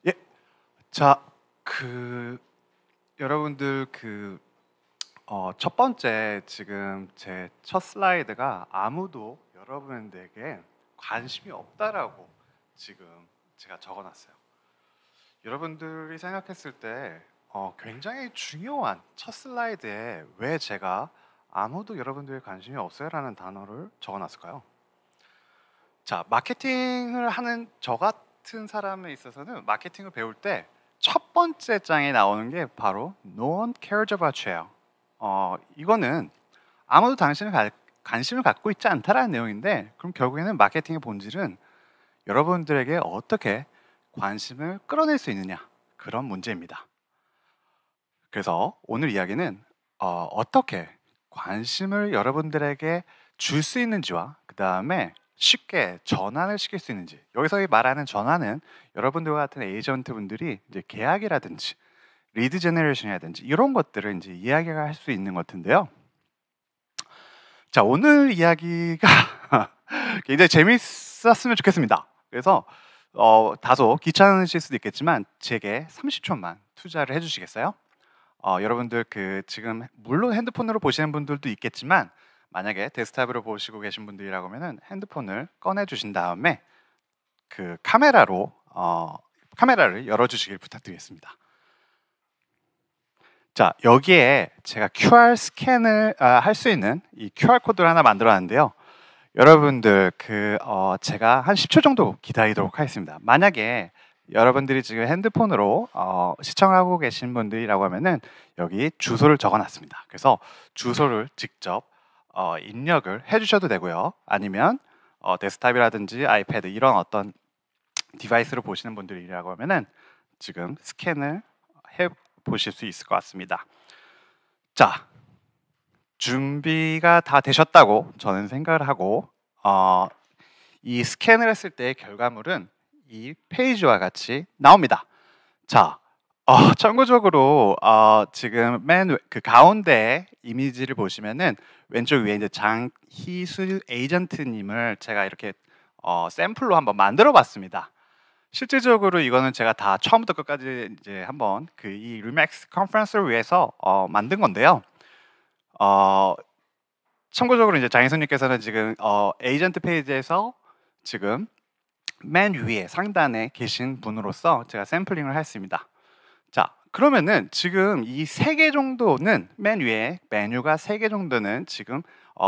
예. 자, 여러분들 첫 번째 지금 제 첫 슬라이드가 아무도 여러분들에게 관심이 없다라고 지금 제가 적어놨어요. 여러분들이 생각했을 때 굉장히 중요한 첫 슬라이드에 왜 제가 아무도 여러분들의 관심이 없어요라는 단어를 적어놨을까요? 자, 마케팅을 하는 저 같은 사람에 있어서는 마케팅을 배울 때 첫 번째 장에 나오는 게 바로 No one cares about you예요. 이거는 아무도 당신을 관심을 갖고 있지 않다라는 내용인데, 그럼 결국에는 마케팅의 본질은 여러분들에게 어떻게 관심을 끌어낼 수 있느냐, 그런 문제입니다. 그래서 오늘 이야기는 어떻게 관심을 여러분들에게 줄 수 있는지와 그 다음에 쉽게 전환을 시킬 수 있는지. 여기서 말하는 전환은 여러분들과 같은 에이전트 분들이 이제 계약이라든지 리드 제너레이션이라든지 이런 것들을 이제 이야기를 할 수 있는 것 같은데요. 자, 오늘 이야기가 굉장히 재밌었으면 좋겠습니다. 그래서 다소 귀찮으실 수도 있겠지만 제게 30초만 투자를 해주시겠어요? 여러분들 지금 물론 핸드폰으로 보시는 분들도 있겠지만 만약에 데스크탑으로 보시고 계신 분들이라고 하면은 핸드폰을 꺼내 주신 다음에 그 카메라를 열어 주시길 부탁드리겠습니다. 자, 여기에 제가 QR 스캔을 할 수 있는 이 QR 코드를 하나 만들어 놨는데요. 여러분들 제가 한 10초 정도 기다리도록 하겠습니다. 만약에 여러분들이 지금 핸드폰으로 시청을 하고 계신 분들이라고 하면은 여기 주소를 적어 놨습니다. 그래서 주소를 직접 입력을 해주셔도 되고요. 아니면 데스크탑이라든지 아이패드 이런 어떤 디바이스로 보시는 분들이라고 하면은 지금 스캔을 해 보실 수 있을 것 같습니다. 자, 준비가 다 되셨다고 저는 생각을 하고 이 스캔을 했을 때의 결과물은 이 페이지와 같이 나옵니다. 자, 참고적으로 지금 맨 그 가운데 이미지를 보시면은 왼쪽 위에 이제 장희수 에이전트님을 제가 이렇게 샘플로 한번 만들어봤습니다. 실질적으로 이거는 제가 다 처음부터 끝까지 이제 한번 이 리맥스 컨퍼런스를 위해서 만든 건데요. 참고적으로 이제 장희수님께서는 지금 에이전트 페이지에서 지금 맨 위에 상단에 계신 분으로서 제가 샘플링을 했습니다. 자, 그러면은 지금 이 3개 정도는 맨 위에 메뉴가 3개 정도는 지금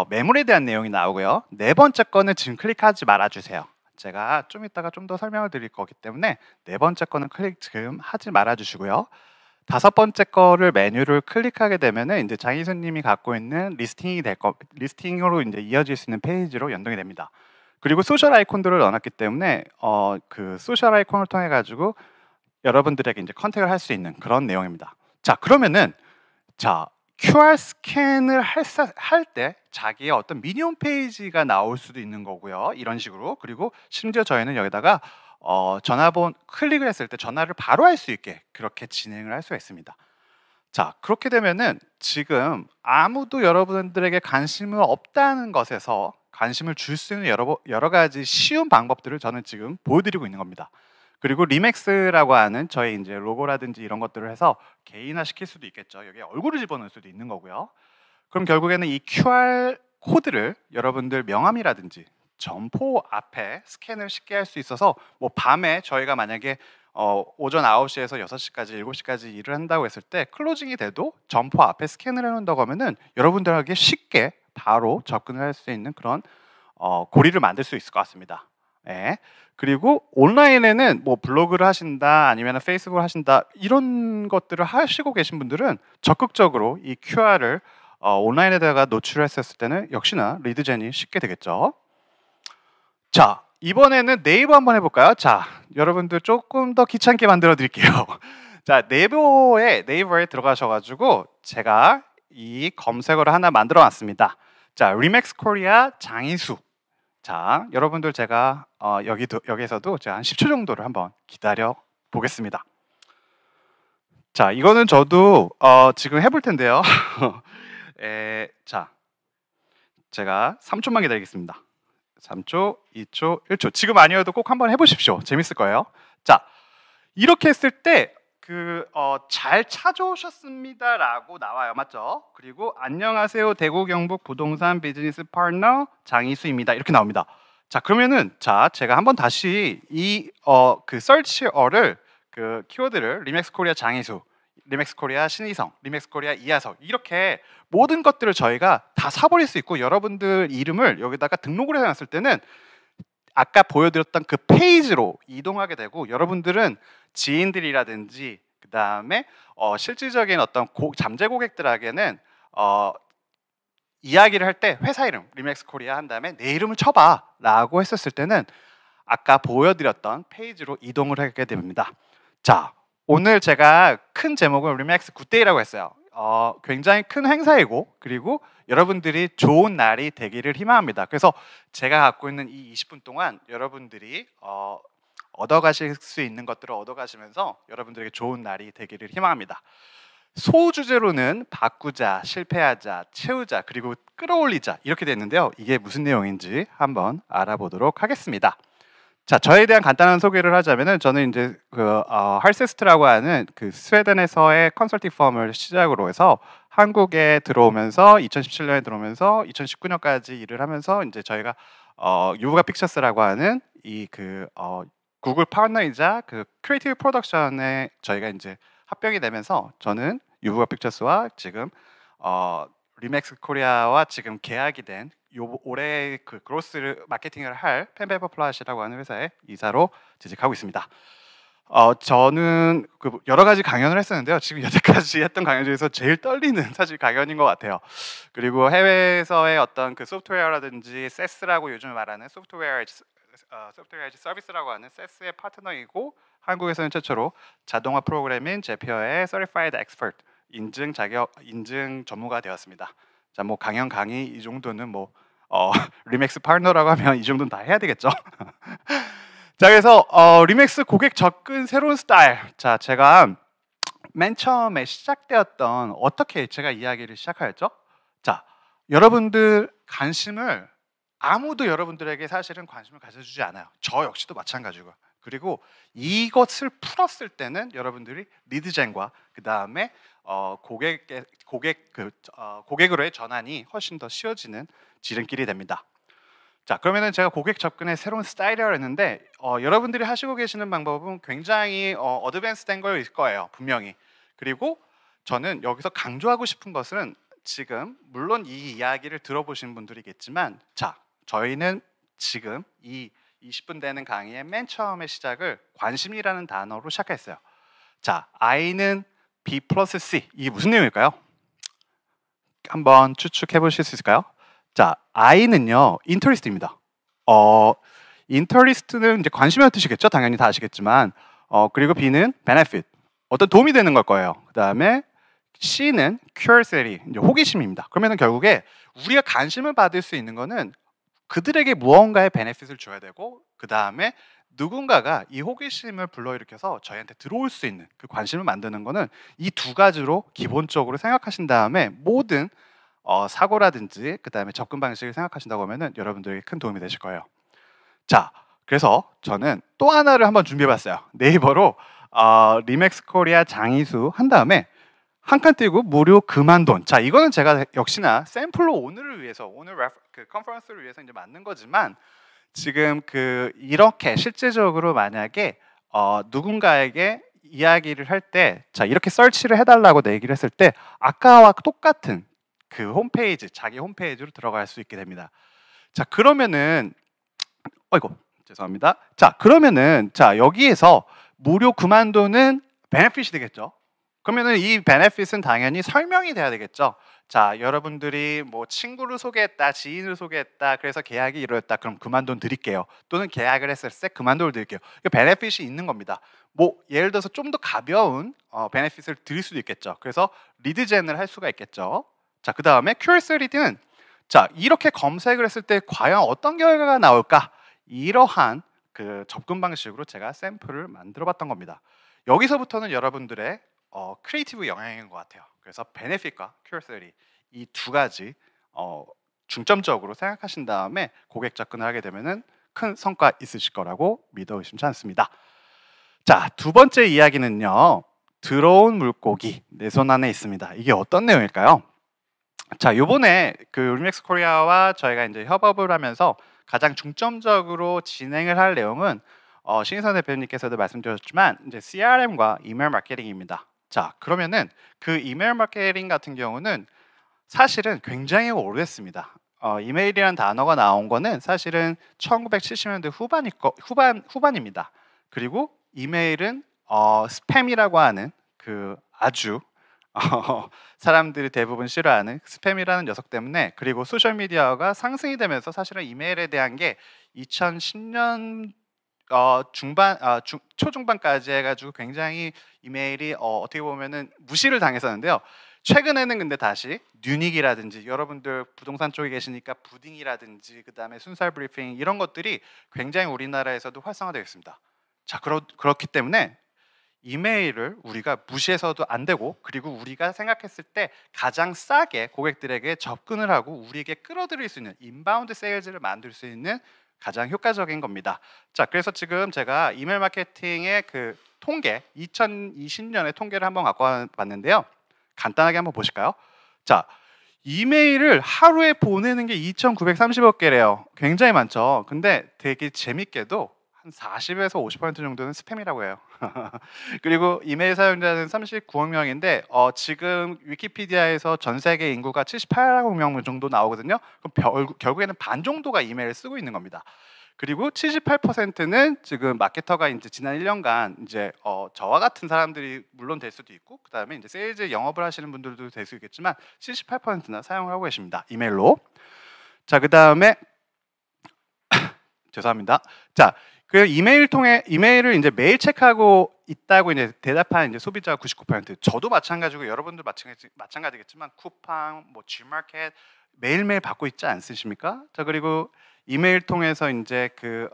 매물에 대한 내용이 나오고요. 4번째 거는 지금 클릭하지 말아주세요. 제가 좀 이따가 좀 더 설명을 드릴 거기 때문에 4번째 거는 클릭 지금 하지 말아주시고요. 5번째 거를 메뉴를 클릭하게 되면은 이제 장희수님이 갖고 있는 리스팅으로 이제 이어질 수 있는 페이지로 연동이 됩니다. 그리고 소셜 아이콘들을 넣어놨기 때문에 그 소셜 아이콘을 통해 가지고 여러분들에게 이제 컨택을 할 수 있는 그런 내용입니다. 자, 그러면은 QR 스캔을 할 때 자기의 어떤 미니 홈페이지가 나올 수도 있는 거고요. 이런 식으로. 그리고 심지어 저희는 여기다가 전화번 클릭을 했을 때 전화를 바로 할 수 있게 그렇게 진행을 할 수가 있습니다. 자, 그렇게 되면은 지금 아무도 여러분들에게 관심이 없다는 것에서 관심을 줄 수 있는 여러 가지 쉬운 방법들을 저는 지금 보여드리고 있는 겁니다. 그리고 리맥스라고 하는 저희 이제 로고라든지 이런 것들을 해서 개인화 시킬 수도 있겠죠. 여기에 얼굴을 집어넣을 수도 있는 거고요. 그럼 결국에는 이 QR 코드를 여러분들 명함이라든지 점포 앞에 스캔을 쉽게 할 수 있어서 뭐 밤에 저희가 만약에 오전 9시에서 6시까지 7시까지 일을 한다고 했을 때 클로징이 돼도 점포 앞에 스캔을 해놓는다고 하면은 여러분들에게 쉽게 바로 접근을 할 수 있는 그런 고리를 만들 수 있을 것 같습니다. 네. 그리고 온라인에는 뭐 블로그를 하신다 아니면 페이스북을 하신다 이런 것들을 하시고 계신 분들은 적극적으로 이 QR을 온라인에다가 노출했을 때는 역시나 리드젠이 쉽게 되겠죠. 자, 이번에는 네이버 한번 해볼까요? 자, 여러분들 조금 더 귀찮게 만들어 드릴게요. 자, 네이버에 들어가셔가지고 제가 이 검색어를 하나 만들어 놨습니다. 자, 리맥스 코리아 장희수. 자, 여러분들 제가 여기서도 제가 한 10초 정도를 한번 기다려 보겠습니다. 자, 이거는 저도 지금 해볼 텐데요. 자, 제가 3초만 기다리겠습니다. 3초, 2초, 1초. 지금 아니어도 꼭 한번 해보십시오. 재밌을 거예요. 자, 이렇게 했을 때 잘 찾아오셨습니다라고 나와요, 맞죠? 그리고 안녕하세요, 대구 경북 부동산 비즈니스 파트너 장희수입니다. 이렇게 나옵니다. 자, 그러면은 제가 한번 다시 이 그 서치어를 그 키워드를 리맥스 코리아 장희수 리맥스 코리아 신희성, 리맥스 코리아 이하석 이렇게 모든 것들을 저희가 다 사버릴 수 있고 여러분들 이름을 여기다가 등록을 해놨을 때는 아까 보여드렸던 그 페이지로 이동하게 되고 여러분들은 지인들이라든지 그 다음에 실질적인 어떤 잠재 고객들에게는 이야기를 할 때 회사 이름 리맥스 코리아 한 다음에 내 이름을 쳐봐 라고 했었을 때는 아까 보여드렸던 페이지로 이동을 하게 됩니다. 자, 오늘 제가 큰 제목은 리맥스 굿데이라고 했어요. 굉장히 큰 행사이고 그리고 여러분들이 좋은 날이 되기를 희망합니다. 그래서 제가 갖고 있는 이 20분 동안 여러분들이 얻어가실 수 있는 것들을 얻어가시면서 여러분들에게 좋은 날이 되기를 희망합니다. 소주제로는 바꾸자, 실패하자, 채우자, 그리고 끌어올리자 이렇게 됐는데요. 이게 무슨 내용인지 한번 알아보도록 하겠습니다. 자, 저에 대한 간단한 소개를 하자면은 저는 이제 할세스트라고 하는 그 스웨덴에서의 컨설팅 펌을 시작으로 해서 한국에 들어오면서 2017년에 들어오면서 2019년까지 일을 하면서 이제 저희가 유부가 픽처스라고 하는 이 구글 파트너이자 그 크리에이티브 프로덕션에 저희가 이제 합병이 되면서 저는 유부가 픽처스와 지금 리맥스 코리아와 지금 계약이 된 올해 그 그로스 마케팅을 할 펜페퍼 플라시라고 하는 회사에 이사로 재직하고 있습니다. 저는 그 여러 가지 강연을 했었는데요. 지금 여태까지 했던 강연 중에서 제일 떨리는 사실 강연인 것 같아요. 그리고 해외에서의 어떤 그 소프트웨어라든지 SaaS라고 요즘 말하는 소프트웨어 서비스라고 하는 SaaS의 파트너이고 한국에서는 최초로 자동화 프로그래밍 제피어의 Certified Expert 인증 전무가 되었습니다. 자, 뭐 강연 강의 이 정도는 뭐 리맥스 파트너라고 하면 이 정도는 다 해야 되겠죠. 자, 그래서 리맥스 고객 접근 새로운 스타일. 자, 제가 맨 처음에 시작되었던 어떻게 제가 이야기를 시작하였죠? 자, 여러분들 관심을 아무도 여러분들에게 사실은 관심을 가져주지 않아요. 저 역시도 마찬가지고. 그리고 이것을 풀었을 때는 여러분들이 리드젠과 그 다음에 고객으로의 전환이 훨씬 더 쉬워지는 지름길이 됩니다. 자, 그러면은 제가 고객 접근의 새로운 스타일이라고 했는데 여러분들이 하시고 계시는 방법은 굉장히 어드밴스된 거일 거예요, 분명히. 그리고 저는 여기서 강조하고 싶은 것은 지금 물론 이 이야기를 들어보신 분들이겠지만, 자, 저희는 지금 이 20분 되는 강의의 맨 처음의 시작을 관심이라는 단어로 시작했어요. 자, I는 B 플러스 C, 이게 무슨 내용일까요? 한번 추측해 보실 수 있을까요? 자, I는요, interest입니다. interest는 이제 관심이라는 뜻이겠죠? 당연히 다 아시겠지만, 그리고 B는 benefit, 어떤 도움이 되는 걸 거예요. 그 다음에 C는 curiosity, 이제 호기심입니다. 그러면은 결국에 우리가 관심을 받을 수 있는 거는 그들에게 무언가의 베네핏을 줘야 되고, 그 다음에 누군가가 이 호기심을 불러일으켜서 저희한테 들어올 수 있는 그 관심을 만드는 거는 이 두 가지로 기본적으로 생각하신 다음에 모든 사고라든지 그 다음에 접근 방식을 생각하신다고 하면은 여러분들에게 큰 도움이 되실 거예요. 자, 그래서 저는 또 하나를 한번 준비해봤어요. 네이버로 리맥스 코리아 장이수 한 다음에 한 칸 띄고 무료 그만돈. 자, 이거는 제가 역시나 샘플로 오늘 그 컨퍼런스를 위해서 이제 만든 거지만, 지금 이렇게 실제적으로 만약에 누군가에게 이야기를 할 때, 자, 이렇게 설치를 해달라고 얘기를 했을 때 아까와 똑같은 그 홈페이지, 자기 홈페이지로 들어갈 수 있게 됩니다. 자, 그러면은 죄송합니다. 자, 그러면은 자, 여기에서 무료 그만돈은 베네핏이 되겠죠. 그러면은 이 베네핏은 당연히 설명이 돼야 되겠죠. 자, 여러분들이 뭐 친구를 소개했다, 지인을 소개했다, 그래서 계약이 이루어졌다, 그럼 그만돈 드릴게요. 또는 계약을 했을 때 그만돈을 드릴게요. 베네핏이 있는 겁니다. 뭐 예를 들어서 좀 더 가벼운 베네핏을 드릴 수도 있겠죠. 그래서 리드젠을 할 수가 있겠죠. 자, 그 다음에 큐리오시티는, 자, 이렇게 검색을 했을 때 과연 어떤 결과가 나올까? 이러한 그 접근 방식으로 제가 샘플을 만들어봤던 겁니다. 여기서부터는 여러분들의 크리에이티브 영향인 것 같아요. 그래서 베네핏과 큐리오시티 이 두 가지 중점적으로 생각하신 다음에 고객 접근을 하게 되면은 큰 성과 있으실 거라고 믿어 의심치 않습니다. 자, 두 번째 이야기는요, 들어온 물고기 내 손 안에 있습니다. 이게 어떤 내용일까요? 자, 요번에 그 리맥스 코리아와 저희가 이제 협업을 하면서 가장 중점적으로 진행을 할 내용은 신희선 대표님께서도 말씀드렸지만 이제 CRM과 이메일 마케팅입니다. 자, 그러면은 그 이메일 마케팅 같은 경우는 사실은 굉장히 오래됐습니다. 이메일이라는 단어가 나온 거는 사실은 1970년대 후반입니다. 그리고 이메일은 스팸이라고 하는 그 아주 사람들이 대부분 싫어하는 스팸이라는 녀석 때문에, 그리고 소셜 미디어가 상승이 되면서 사실은 이메일에 대한 게 2010년 초중반까지 해가지고 굉장히 이메일이 어떻게 보면은 무시를 당했었는데요. 최근에는 근데 다시 뉴닉이라든지, 여러분들 부동산 쪽에 계시니까 부딩이라든지, 그 다음에 순살 브리핑, 이런 것들이 굉장히 우리나라에서도 활성화되어 있습니다. 자, 그렇기 때문에 이메일을 우리가 무시해서도 안 되고, 그리고 우리가 생각했을 때 가장 싸게 고객들에게 접근을 하고 우리에게 끌어들일 수 있는 인바운드 세일즈를 만들 수 있는 가장 효과적인 겁니다. 자, 그래서 지금 제가 이메일 마케팅의 그 통계, 2020년의 통계를 한번 갖고 와봤는데요. 간단하게 한번 보실까요? 자, 이메일을 하루에 보내는 게 2,930억 개래요. 굉장히 많죠. 근데 되게 재밌게도 한 40에서 50% 정도는 스팸이라고 해요. 그리고 이메일 사용자는 39억 명인데 지금 위키피디아에서 전 세계 인구가 78억 명 정도 나오거든요. 그럼 결국에는 반 정도가 이메일을 쓰고 있는 겁니다. 그리고 78%는 지금 마케터가 이제 지난 1년간 이제 저와 같은 사람들이 물론 될 수도 있고, 그다음에 이제 세일즈 영업을 하시는 분들도 될 수 있겠지만 78%나 사용을 하고 계십니다. 이메일로. 자, 그다음에 죄송합니다. 자, 그 이메일을 이제 매일 체크하고 있다고 이제 대답한 이제 소비자가 99%. 저도 마찬가지고 여러분들 마찬가지겠지만 쿠팡, 뭐 G마켓 매일매일 받고 있지 않으십니까? 자, 그리고 이메일 통해서 이제 그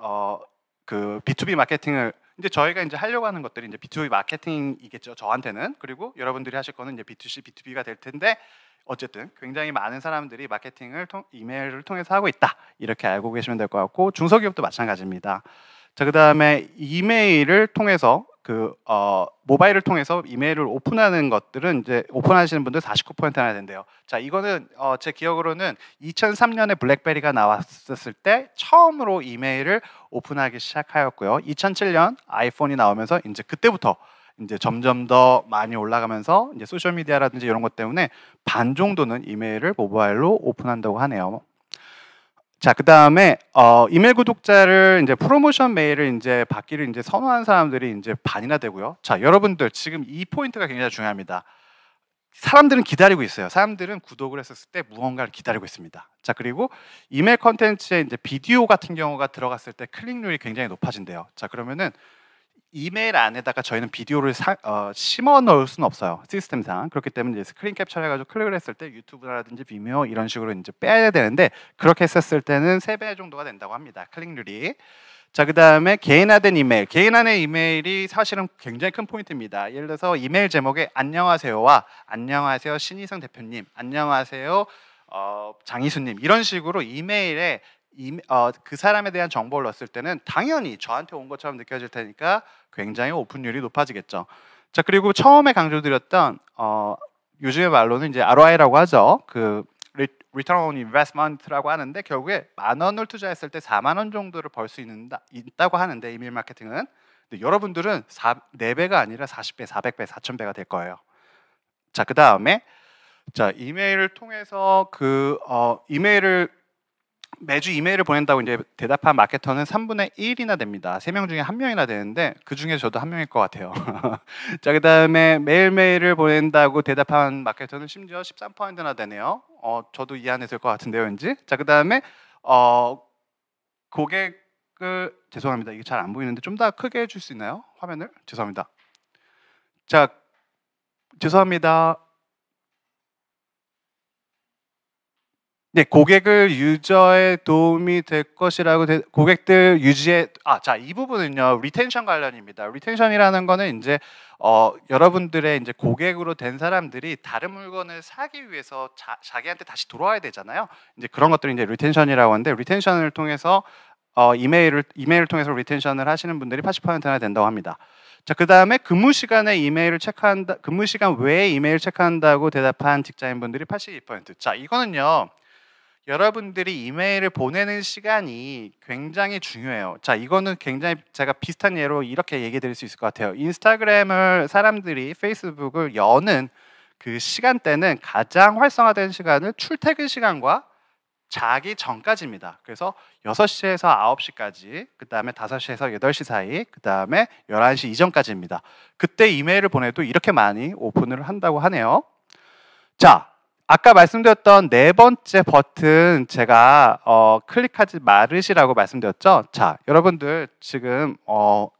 B2B 마케팅을 이제 저희가 이제 하려고 하는 것들이 이제 B2B 마케팅이겠죠, 저한테는. 그리고 여러분들이 하실 거는 이제 B2C, B2B가 될 텐데, 어쨌든 굉장히 많은 사람들이 마케팅을 이메일을 통해서 하고 있다, 이렇게 알고 계시면 될 것 같고, 중소기업도 마찬가지입니다. 자, 그다음에 이메일을 통해서 모바일을 통해서 이메일을 오픈하는 것들은 이제 오픈하시는 분들 49%나 된대요. 자, 이거는 제 기억으로는 2003년에 블랙베리가 나왔었을 때 처음으로 이메일을 오픈하기 시작하였고요. 2007년 아이폰이 나오면서 이제 그때부터 이제 점점 더 많이 올라가면서 이제 소셜 미디어라든지 이런 것 때문에 반 정도는 이메일을 모바일로 오픈한다고 하네요. 자, 그다음에 이메일 구독자를 이제 프로모션 메일을 이제 받기를 이제 선호하는 사람들이 이제 반이나 되고요. 자, 여러분들 지금 이 포인트가 굉장히 중요합니다. 사람들은 기다리고 있어요. 사람들은 구독을 했었을 때 무언가를 기다리고 있습니다. 자, 그리고 이메일 컨텐츠에 이제 비디오 같은 경우가 들어갔을 때 클릭률이 굉장히 높아진대요. 자, 그러면은 이메일 안에다가 저희는 비디오를 심어 넣을 수는 없어요, 시스템상. 그렇기 때문에 이제 스크린 캡처를 해가지고 클릭을 했을 때 유튜브라든지 비미오 이런 식으로 이제 빼야 되는데, 그렇게 했었을 때는 3배 정도가 된다고 합니다, 클릭률이. 자, 그다음에 개인화된 이메일. 개인화된 이메일이 사실은 굉장히 큰 포인트입니다. 예를 들어서 이메일 제목에 안녕하세요와 안녕하세요 신희성 대표님, 안녕하세요 장희수님, 이런 식으로 이메일에 그 사람에 대한 정보를 넣었을 때는 당연히 저한테 온 것처럼 느껴질 테니까 굉장히 오픈율이 높아지겠죠. 자, 그리고 처음에 강조드렸던 요즘의 말로는 이제 ROI라고 하죠. 그 Return on Investment라고 하는데, 결국에 10,000원을 투자했을 때 40,000원 정도를 벌 수 있다고 하는데, 이메일 마케팅은. 근데 여러분들은 4배가 아니라 40배, 400배, 4,000배가 될 거예요. 자, 그 다음에 이메일을 통해서 매주 이메일을 보낸다고 이제 대답한 마케터는 3분의 1이나 됩니다. 3명 중에 1명이나 되는데, 그 중에 저도 1명일 것 같아요. 자, 그다음에 매일매일을 보낸다고 대답한 마케터는 심지어 13%나 되네요. 저도 이 안에 들 것 같은데요, 왠지. 자, 그다음에 고객을, 죄송합니다, 이게 잘 안 보이는데 좀 더 크게 해줄 수 있나요, 화면을? 죄송합니다. 자, 죄송합니다. 네, 고객을 유저에 도움이 될 것이라고 고객들 유지에 자, 이 부분은요, 리텐션 관련입니다. 리텐션이라는 거는 이제 여러분들의 이제 고객으로 된 사람들이 다른 물건을 사기 위해서 자기한테 다시 돌아와야 되잖아요. 이제 그런 것들이 이제 리텐션이라고 하는데, 리텐션을 통해서 이메일을 통해서 리텐션을 하시는 분들이 80%나 된다고 합니다. 자, 그다음에 근무 시간 외에 이메일 체크한다고 대답한 직장인분들이 82%. 자, 이거는요, 여러분들이 이메일을 보내는 시간이 굉장히 중요해요. 자, 이거는 굉장히 제가 비슷한 예로 이렇게 얘기 드릴 수 있을 것 같아요. 인스타그램을 사람들이 페이스북을 여는 그 시간대는 가장 활성화된 시간은 출퇴근 시간과 자기 전까지입니다. 그래서 6시에서 9시까지, 그 다음에 5시에서 8시 사이, 그 다음에 11시 이전까지입니다. 그때 이메일을 보내도 이렇게 많이 오픈을 한다고 하네요. 자, 아까 말씀드렸던 네 번째 버튼 제가 클릭하지 말으시라고 말씀드렸죠. 자, 여러분들 지금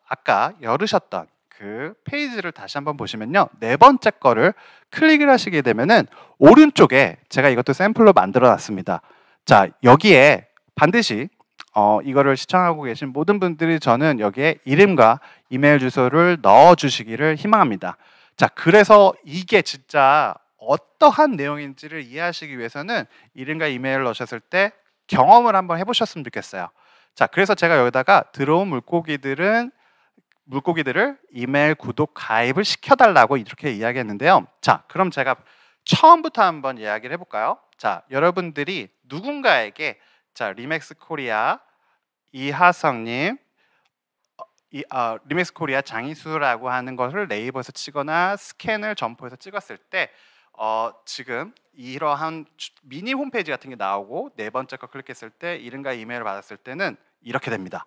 아까 열으셨던 그 페이지를 다시 한번 보시면요, 네 번째 거를 클릭을 하시게 되면은 오른쪽에 제가 이것도 샘플로 만들어 놨습니다. 자, 여기에 반드시 이거를 시청하고 계신 모든 분들이 저는 여기에 이름과 이메일 주소를 넣어 주시기를 희망합니다. 자, 그래서 이게 진짜 어떠한 내용인지를 이해하시기 위해서는 이름과 이메일을 넣으셨을 때 경험을 한번 해보셨으면 좋겠어요. 자, 그래서 제가 여기다가 들어온 물고기들을 이메일 구독 가입을 시켜달라고 이렇게 이야기했는데요. 자, 그럼 제가 처음부터 한번 이야기를 해볼까요? 자, 여러분들이 누군가에게 자, 리맥스 코리아 이하성님, 리맥스 코리아 장희수라고 하는 것을 네이버에서 치거나 스캔을 점포에서 찍었을 때 지금 이러한 미니 홈페이지 같은 게 나오고 네 번째 거 클릭했을 때 이름과 이메일을 받았을 때는 이렇게 됩니다.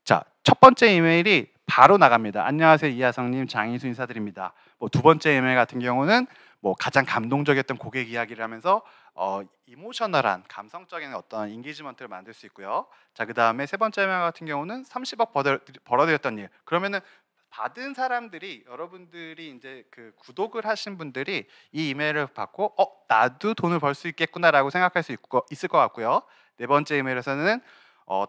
자, 첫 번째 이메일이 바로 나갑니다. 안녕하세요, 이하성님, 장희수 인사드립니다. 뭐 두 번째 이메일 같은 경우는 뭐 가장 감동적이었던 고객 이야기를 하면서 이모셔널한 감성적인 어떤 인게이지먼트를 만들 수 있고요. 자, 그 다음에 세 번째 이메일 같은 경우는 30억 벌어들였던 일. 그러면은 받은 사람들이, 여러분들이 이제 그 구독을 하신 분들이 이 이메일을 받고 나도 돈을 벌 수 있겠구나라고 생각할 수 있을 것 같고요. 네 번째 이메일에서는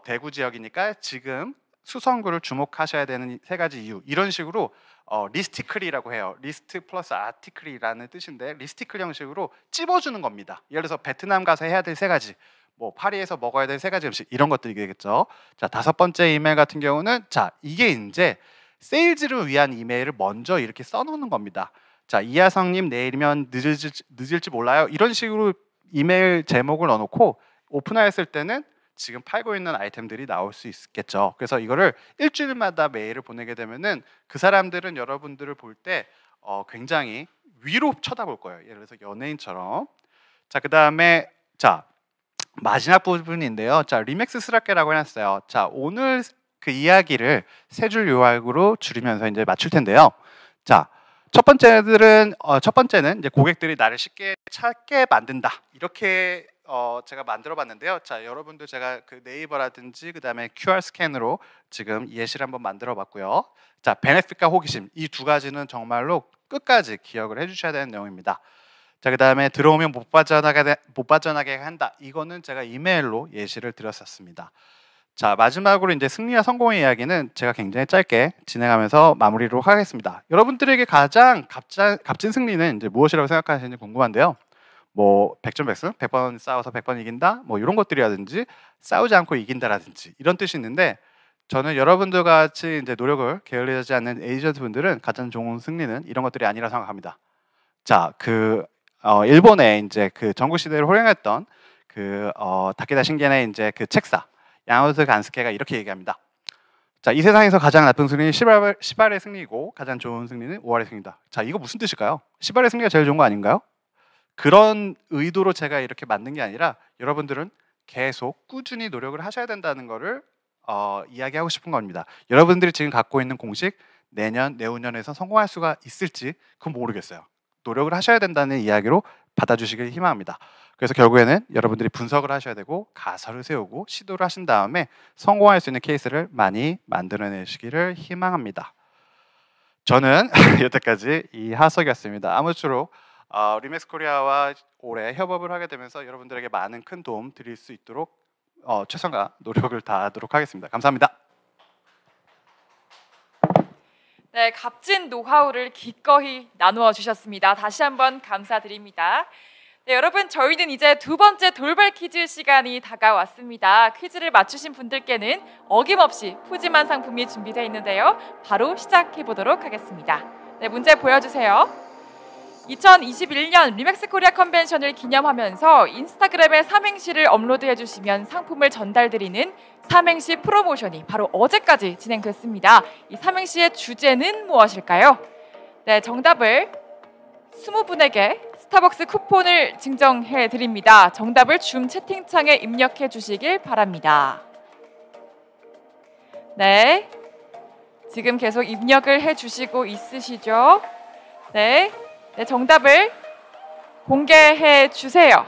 대구 지역이니까 지금 수성구를 주목하셔야 되는 세 가지 이유, 이런 식으로 리스티클이라고 해요. 리스트 플러스 아티클이라는 뜻인데 리스티클 형식으로 찝어주는 겁니다. 예를 들어서 베트남 가서 해야 될 세 가지, 뭐 파리에서 먹어야 될 세 가지 음식, 이런 것들이 되겠죠. 자, 다섯 번째 이메일 같은 경우는 자, 이게 이제 세일즈를 위한 이메일을 먼저 이렇게 써놓는 겁니다. 자, 이하성님 내일이면 늦을지 몰라요. 이런 식으로 이메일 제목을 넣어놓고 오픈하였을 때는 지금 팔고 있는 아이템들이 나올 수 있겠죠. 그래서 이거를 일주일마다 메일을 보내게 되면은 그 사람들은 여러분들을 볼 때 굉장히 위로 쳐다볼 거예요. 예를 들어서 연예인처럼. 자, 그 다음에 자, 마지막 부분인데요. 자, 리맥스스럽게라고 해놨어요. 자, 오늘 그 이야기를 세 줄 요약으로 줄이면서 이제 맞출 텐데요. 자, 첫 번째는 이제 고객들이 나를 쉽게 찾게 만든다. 이렇게 제가 만들어봤는데요. 자, 여러분들 제가 그 네이버라든지 그 다음에 QR 스캔으로 지금 예시를 한번 만들어봤고요. 자, 베네핏과 호기심, 이 두 가지는 정말로 끝까지 기억을 해주셔야 되는 내용입니다. 자, 그 다음에 들어오면 못 빠져나게 한다. 이거는 제가 이메일로 예시를 드렸었습니다. 자, 마지막으로 이제 승리와 성공의 이야기는 제가 굉장히 짧게 진행하면서 마무리로 하겠습니다. 여러분들에게 가장 값진 승리는 이제 무엇이라고 생각하시는지 궁금한데요. 뭐 100점 100승, 100번 싸워서 100번 이긴다, 뭐 이런 것들이라든지 싸우지 않고 이긴다라든지 이런 뜻이 있는데, 저는 여러분들 같이 이제 노력을 게을리하지 않는 에이전트 분들은 가장 좋은 승리는 이런 것들이 아니라 생각합니다. 자, 그 일본의 이제 그 전국 시대를 호령했던 그 다케다 신겐의 이제 그 책사 야마토 간스케가 이렇게 얘기합니다. 자, 이 세상에서 가장 나쁜 승리는 시발의 승리이고 가장 좋은 승리는 5할의 승리다. 자, 이거 무슨 뜻일까요? 시발의 승리가 제일 좋은 거 아닌가요? 그런 의도로 제가 이렇게 만든 게 아니라 여러분들은 계속 꾸준히 노력을 하셔야 된다는 거를 이야기하고 싶은 겁니다. 여러분들이 지금 갖고 있는 공식 내년, 내후년에서 성공할 수가 있을지 그건 모르겠어요. 노력을 하셔야 된다는 이야기로 받아주시길 희망합니다. 그래서 결국에는 여러분들이 분석을 하셔야 되고 가설을 세우고 시도를 하신 다음에 성공할 수 있는 케이스를 많이 만들어내시기를 희망합니다. 저는 여태까지 이하석이었습니다. 아무쪼록 리맥스 코리아와 올해 협업을 하게 되면서 여러분들에게 많은 큰 도움 드릴 수 있도록 최선과 노력을 다하도록 하겠습니다. 감사합니다. 네, 값진 노하우를 기꺼이 나누어 주셨습니다. 다시 한번 감사드립니다. 네, 여러분, 저희는 이제 두 번째 돌발 퀴즈 시간이 다가왔습니다. 퀴즈를 맞추신 분들께는 어김없이 푸짐한 상품이 준비되어 있는데요. 바로 시작해 보도록 하겠습니다. 네, 문제 보여주세요. 2021년 리맥스 코리아 컨벤션을 기념하면서 인스타그램에 삼행시를 업로드해 주시면 상품을 전달드리는 삼행시 프로모션이 바로 어제까지 진행됐습니다. 이 삼행시의 주제는 무엇일까요? 네, 정답을 20분에게 스타벅스 쿠폰을 증정해 드립니다. 정답을 줌 채팅창에 입력해 주시길 바랍니다. 네, 지금 계속 입력을 해 주시고 있으시죠? 네, 정답을 공개해 주세요.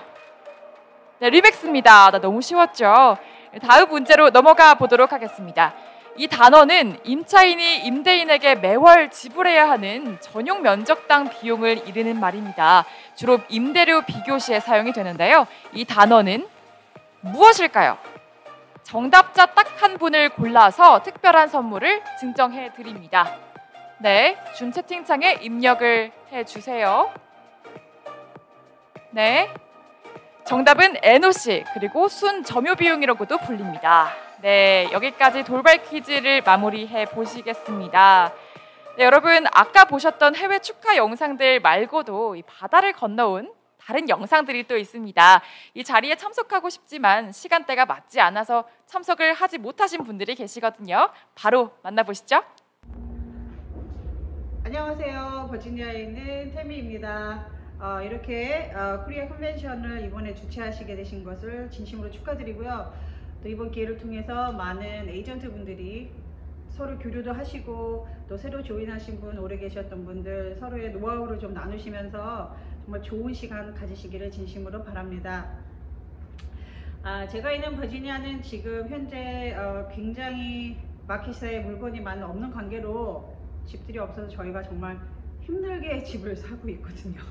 네, 리맥스입니다. 너무 쉬웠죠? 다음 문제로 넘어가 보도록 하겠습니다. 이 단어는 임차인이 임대인에게 매월 지불해야 하는 전용 면적당 비용을 이르는 말입니다. 주로 임대료 비교 시에 사용이 되는데요. 이 단어는 무엇일까요? 정답자 딱 한 분을 골라서 특별한 선물을 증정해 드립니다. 네, 줌 채팅창에 입력을 해주세요. 네, 정답은 NOC 그리고 순 점유 비용이라고도 불립니다. 네, 여기까지 돌발 퀴즈를 마무리해 보시겠습니다. 네, 여러분 아까 보셨던 해외 축하 영상들 말고도 이 바다를 건너온 다른 영상들이 또 있습니다. 이 자리에 참석하고 싶지만 시간대가 맞지 않아서 참석을 하지 못하신 분들이 계시거든요. 바로 만나보시죠. 안녕하세요. 버지니아에 있는 태미입니다. 이렇게 코리아 컨벤션을 이번에 주최하시게 되신 것을 진심으로 축하드리고요. 또 이번 기회를 통해서 많은 에이전트 분들이 서로 교류도 하시고 또 새로 조인하신 분, 오래 계셨던 분들 서로의 노하우를 좀 나누시면서 정말 좋은 시간 가지시기를 진심으로 바랍니다. 제가 있는 버지니아는 지금 현재 굉장히 마켓에 물건이 많이 없는 관계로 집들이 없어서 저희가 정말 힘들게 집을 사고 있거든요.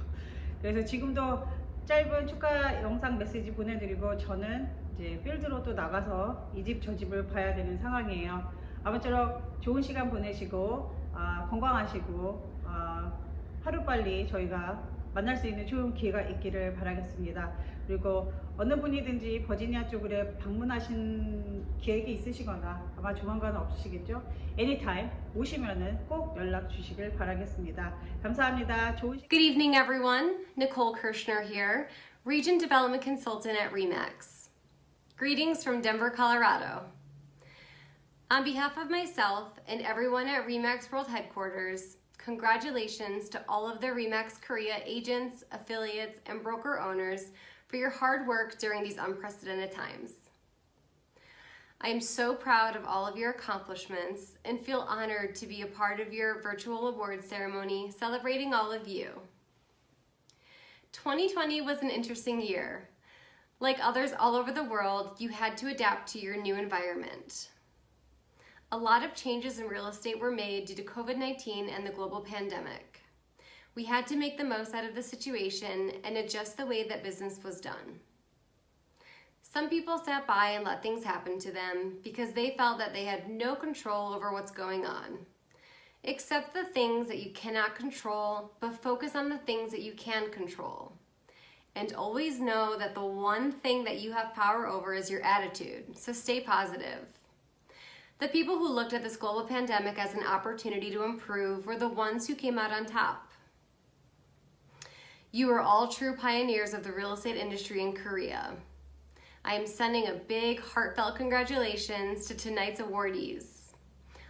그래서 지금도 짧은 축하 영상 메시지 보내드리고 저는 이제 필드로 또 나가서 이 집 저 집을 봐야 되는 상황이에요. 아무쪼록 좋은 시간 보내시고 건강하시고 하루빨리 저희가 만날 수 있는 좋은 기회가 있기를 바라겠습니다. 그리고 어느 분이든지 버지니아 쪽으로 방문하신 계획이 있으시거나 아마 조만간 없으시겠죠? Anytime 오시면은 꼭 연락 주시길 바라겠습니다. 감사합니다. 좋은 시간. Good evening, everyone. Nicole Kirshner here, Region Development Consultant at RE/MAX. Greetings from Denver, Colorado. On behalf of myself and everyone at RE/MAX World Headquarters, congratulations to all of the RE/MAX Korea agents, affiliates, and broker owners for your hard work during these unprecedented times. I am so proud of all of your accomplishments and feel honored to be a part of your virtual awards ceremony celebrating all of you. 2020 was an interesting year. Like others all over the world, you had to adapt to your new environment. A lot of changes in real estate were made due to COVID-19 and the global pandemic. We had to make the most out of the situation and adjust the way that business was done. Some people sat by and let things happen to them because they felt that they had no control over what's going on. Accept the things that you cannot control, but focus on the things that you can control. And always know that the one thing that you have power over is your attitude, so stay positive. The people who looked at this global pandemic as an opportunity to improve were the ones who came out on top. You are all true pioneers of the real estate industry in Korea. I am sending a big, heartfelt congratulations to tonight's awardees.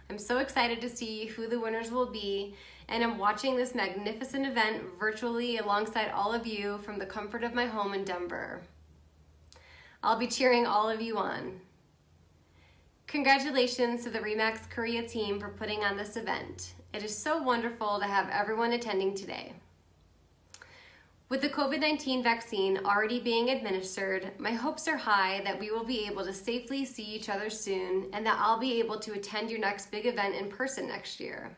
I'm so excited to see who the winners will be, and I'm watching this magnificent event virtually alongside all of you from the comfort of my home in Denver. I'll be cheering all of you on. Congratulations to the RE/MAX Korea team for putting on this event. It is so wonderful to have everyone attending today. With the COVID-19 vaccine already being administered, my hopes are high that we will be able to safely see each other soon and that I'll be able to attend your next big event in person next year.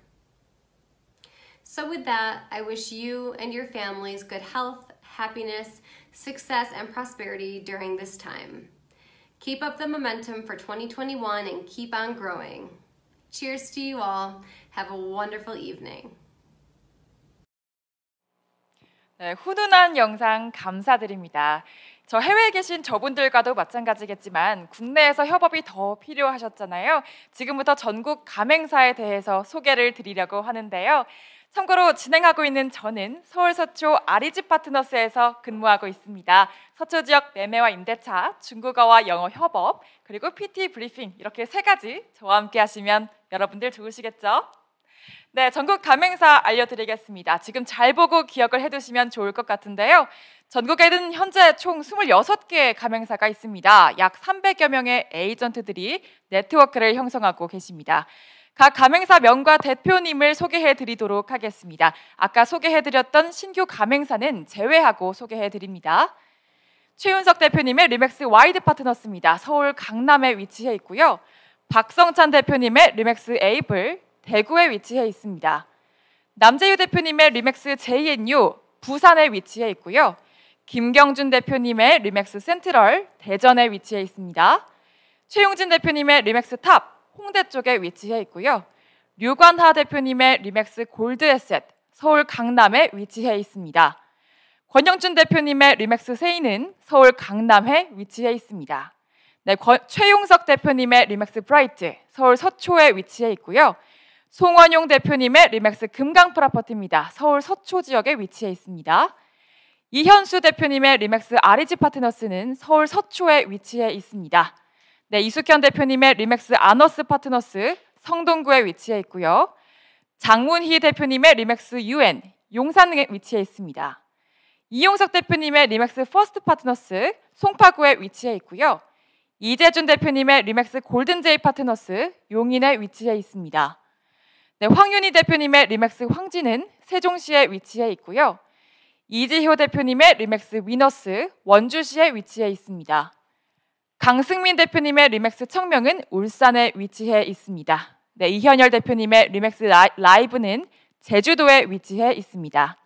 So with that, I wish you and your families good health, happiness, success, and prosperity during this time. Keep up the momentum for 2021 and keep on growing. Cheers to you all. Have a wonderful evening. 네, 훈훈한 영상 감사드립니다. 저 해외에 계신 저분들과도 마찬가지겠지만 국내에서 협업이 더 필요하셨잖아요. 지금부터 전국 가맹사에 대해서 소개를 드리려고 하는데요. 참고로 진행하고 있는 저는 서울 서초 아리지 파트너스에서 근무하고 있습니다. 서초 지역 매매와 임대차, 중국어와 영어 협업, 그리고 PT 브리핑 이렇게 3가지 저와 함께 하시면 여러분들 좋으시겠죠? 네, 전국 가맹사 알려드리겠습니다. 지금 잘 보고 기억을 해두시면 좋을 것 같은데요. 전국에는 현재 총 26개의 가맹사가 있습니다. 약 300여 명의 에이전트들이 네트워크를 형성하고 계십니다. 각 가맹사 명과 대표님을 소개해드리도록 하겠습니다. 아까 소개해드렸던 신규 가맹사는 제외하고 소개해드립니다. 최윤석 대표님의 리맥스 와이드 파트너스입니다. 서울 강남에 위치해 있고요. 박성찬 대표님의 리맥스 에이블, 대구에 위치해 있습니다. 남재유 대표님의 리맥스 JNU, 부산에 위치해 있고요. 김경준 대표님의 리맥스 센트럴, 대전에 위치해 있습니다. 최용진 대표님의 리맥스 탑, 홍대 쪽에 위치해 있고요. 류관하 대표님의 리맥스 골드 에셋, 서울 강남에 위치해 있습니다. 권영준 대표님의 리맥스 세이는 서울 강남에 위치해 있습니다. 네, 최용석 대표님의 리맥스 브라이트, 서울 서초에 위치해 있고요. 송원용 대표님의 리맥스 금강 프로퍼티입니다. 서울 서초 지역에 위치해 있습니다. 이현수 대표님의 리맥스 아리지 파트너스는 서울 서초에 위치해 있습니다. 네, 이숙현 대표님의 리맥스 아너스 파트너스 성동구에 위치해 있고요. 장문희 대표님의 리맥스 UN 용산에 위치해 있습니다. 이용석 대표님의 리맥스 퍼스트 파트너스 송파구에 위치해 있고요. 이재준 대표님의 리맥스 골든제이 파트너스 용인에 위치해 있습니다. 네, 황윤희 대표님의 리맥스 황진은 세종시에 위치해 있고요. 이지효 대표님의 리맥스 위너스 원주시에 위치해 있습니다. 강승민 대표님의 리맥스 청명은 울산에 위치해 있습니다. 네, 이현열 대표님의 리맥스 라이브는 제주도에 위치해 있습니다.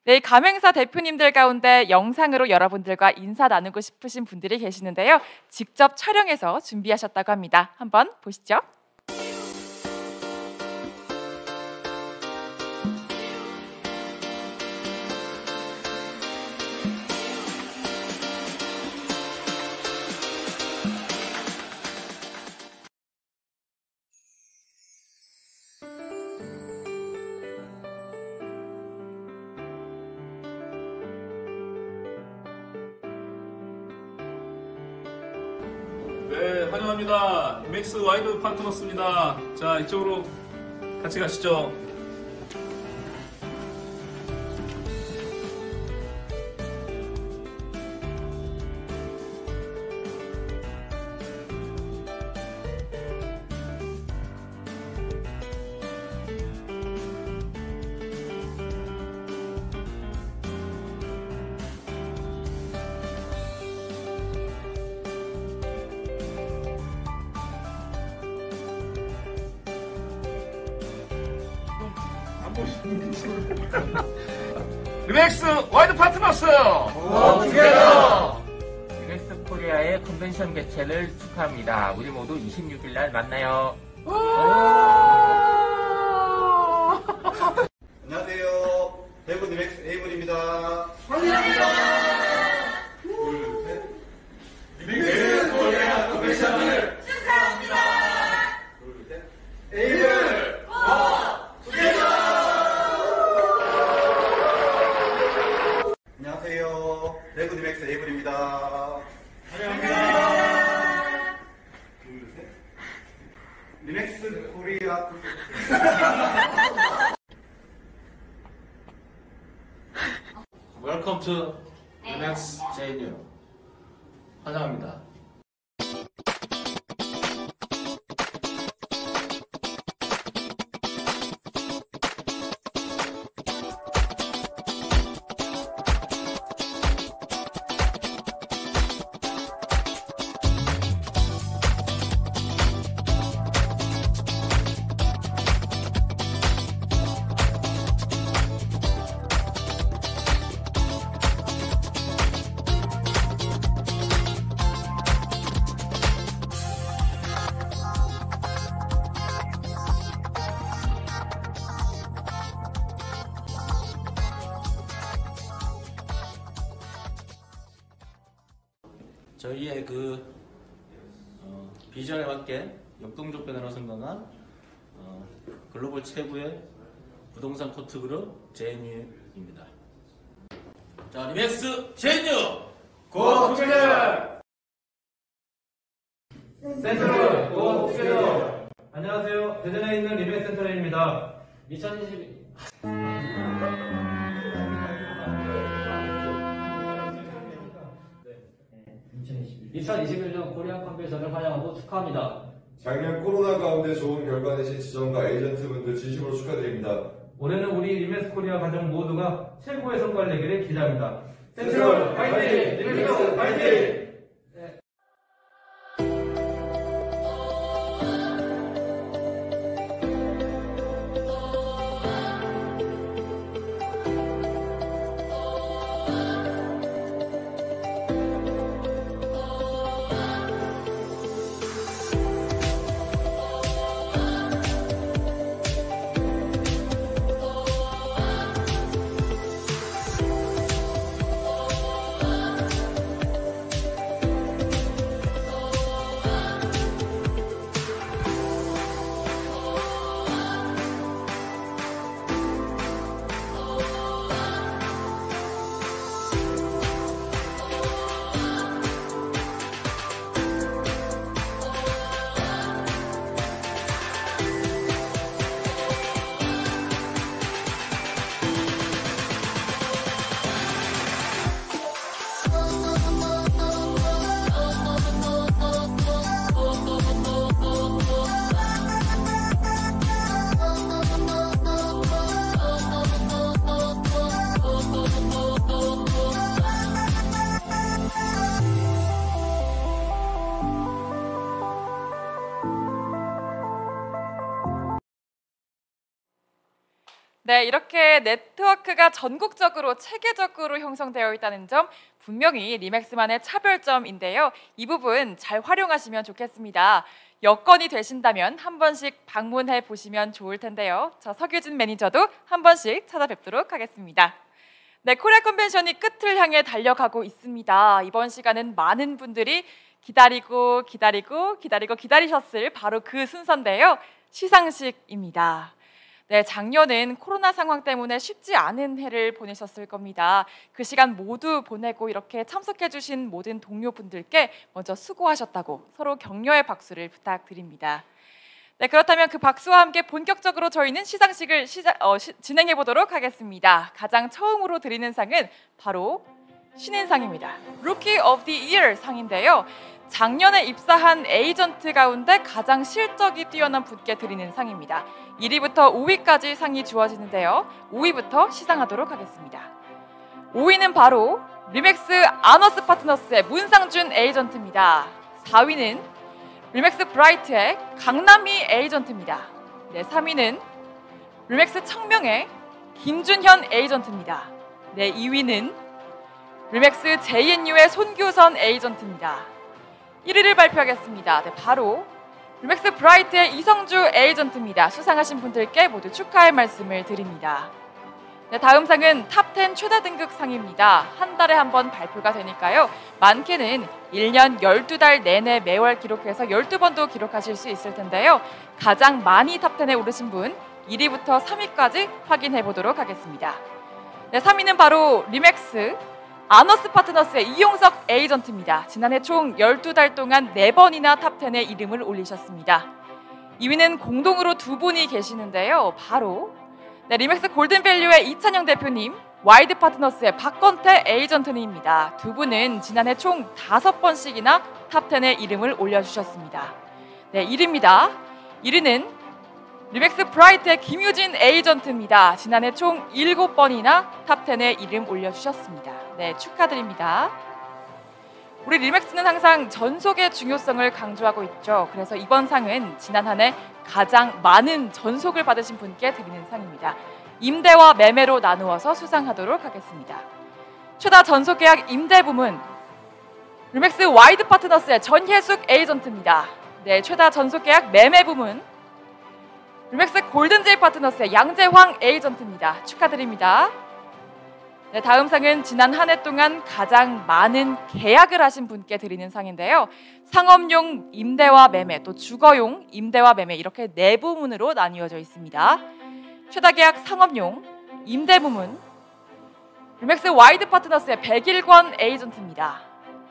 네, 가맹사 대표님들 가운데 영상으로 여러분들과 인사 나누고 싶으신 분들이 계시는데요. 직접 촬영해서 준비하셨다고 합니다. 한번 보시죠. 네, 환영합니다. 리맥스 와이드 파트너스입니다. 자, 이쪽으로 같이 가시죠. 리맥스 와이드 파트너스 투게더! 리맥스 코리아의 컨벤션 개최를 축하합니다. 우리 모두 26일 날 만나요. 안녕하세요. 대구 리맥스 에이블입니다. 환영합니다. 둘, 셋. 리맥스 코리아 컨벤션을 축하합니다. 둘, 셋. 에이블 투게더! 안녕하세요. 대구 리맥스 에이블입니다. 환영합니다. 둘, 셋. 리맥스 코리아 Welcome to 리맥스 JNU. 환영합니다. 저희의 비전에 맞게 역동적 변화로 성장한 글로벌 최고의 부동산 코트그룹 JNU입니다. 자, 리맥스 JNU 고 투게더! 센트럴 고 투게더! 안녕하세요. 대전에 있는 리맥스 센터레인입니다. 2021년 코리안 컨벤션을 환영하고 축하합니다. 작년 코로나 가운데 좋은 결과 내신 지점과 에이전트분들 진심으로 축하드립니다. 올해는 우리 리맥스 코리아 가족 모두가 최고의 성과를 내기를 기대합니다. 센트럴 파이팅! 리맥스 파이팅! 네, 이렇게 네트워크가 전국적으로 체계적으로 형성되어 있다는 점 분명히 리맥스만의 차별점인데요. 이 부분 잘 활용하시면 좋겠습니다. 여건이 되신다면 한 번씩 방문해 보시면 좋을 텐데요. 저 서규진 매니저도 한 번씩 찾아뵙도록 하겠습니다. 네, 코리아 컨벤션이 끝을 향해 달려가고 있습니다. 이번 시간은 많은 분들이 기다리셨을 바로 그 순서인데요. 시상식입니다. 네, 작년은 코로나 상황 때문에 쉽지 않은 해를 보내셨을 겁니다. 그 시간 모두 보내고 이렇게 참석해 주신 모든 동료분들께 먼저 수고하셨다고 서로 격려의 박수를 부탁드립니다. 네, 그렇다면 그 박수와 함께 본격적으로 저희는 시상식을 진행해 보도록 하겠습니다. 가장 처음으로 드리는 상은 바로 신인상입니다. Rookie of the Year 상인데요. 작년에 입사한 에이전트 가운데 가장 실적이 뛰어난 분께 드리는 상입니다. 1위부터 5위까지 상이 주어지는데요. 5위부터 시상하도록 하겠습니다. 5위는 바로 리맥스 아너스 파트너스의 문상준 에이전트입니다. 4위는 리맥스 브라이트의 강남희 에이전트입니다. 네, 3위는 리맥스 청명의 김준현 에이전트입니다. 네, 2위는 리맥스 JNU의 손규선 에이전트입니다. 1위를 발표하겠습니다. 네, 바로 리맥스 브라이트의 이성주 에이전트입니다. 수상하신 분들께 모두 축하의 말씀을 드립니다. 네, 다음 상은 탑10 최다 등급 상입니다. 한 달에 한 번 발표가 되니까요. 많게는 1년 12달 내내 매월 기록해서 12번도 기록하실 수 있을 텐데요. 가장 많이 탑10에 오르신 분 1위부터 3위까지 확인해 보도록 하겠습니다. 네, 3위는 바로 리맥스 아너스 파트너스의 이용석 에이전트입니다. 지난해 총 12달 동안 4번이나 탑10에 이름을 올리셨습니다. 2위는 공동으로 두 분이 계시는데요. 바로 리맥스 골든밸류의 이찬영 대표님, 와이드 파트너스의 박건태 에이전트님입니다. 두 분은 지난해 총 5번씩이나 탑10에 이름을 올려주셨습니다. 네, 1위입니다. 1위는 리맥스 브라이트의 김유진 에이전트입니다. 지난해 총 7번이나 탑10에 이름 올려주셨습니다. 네, 축하드립니다. 우리 리맥스는 항상 전속의 중요성을 강조하고 있죠. 그래서 이번 상은 지난 한 해 가장 많은 전속을 받으신 분께 드리는 상입니다. 임대와 매매로 나누어서 수상하도록 하겠습니다. 최다 전속계약 임대 부문 리맥스 와이드 파트너스의 전혜숙 에이전트입니다. 네, 최다 전속계약 매매 부문 리맥스 골든제이 파트너스의 양재황 에이전트입니다. 축하드립니다. 네, 다음 상은 지난 한 해 동안 가장 많은 계약을 하신 분께 드리는 상인데요. 상업용 임대와 매매, 또 주거용 임대와 매매 이렇게 4부문으로 나뉘어져 있습니다. 최다 계약 상업용 임대 부문 리맥스 와이드 파트너스의 100일권 에이전트입니다.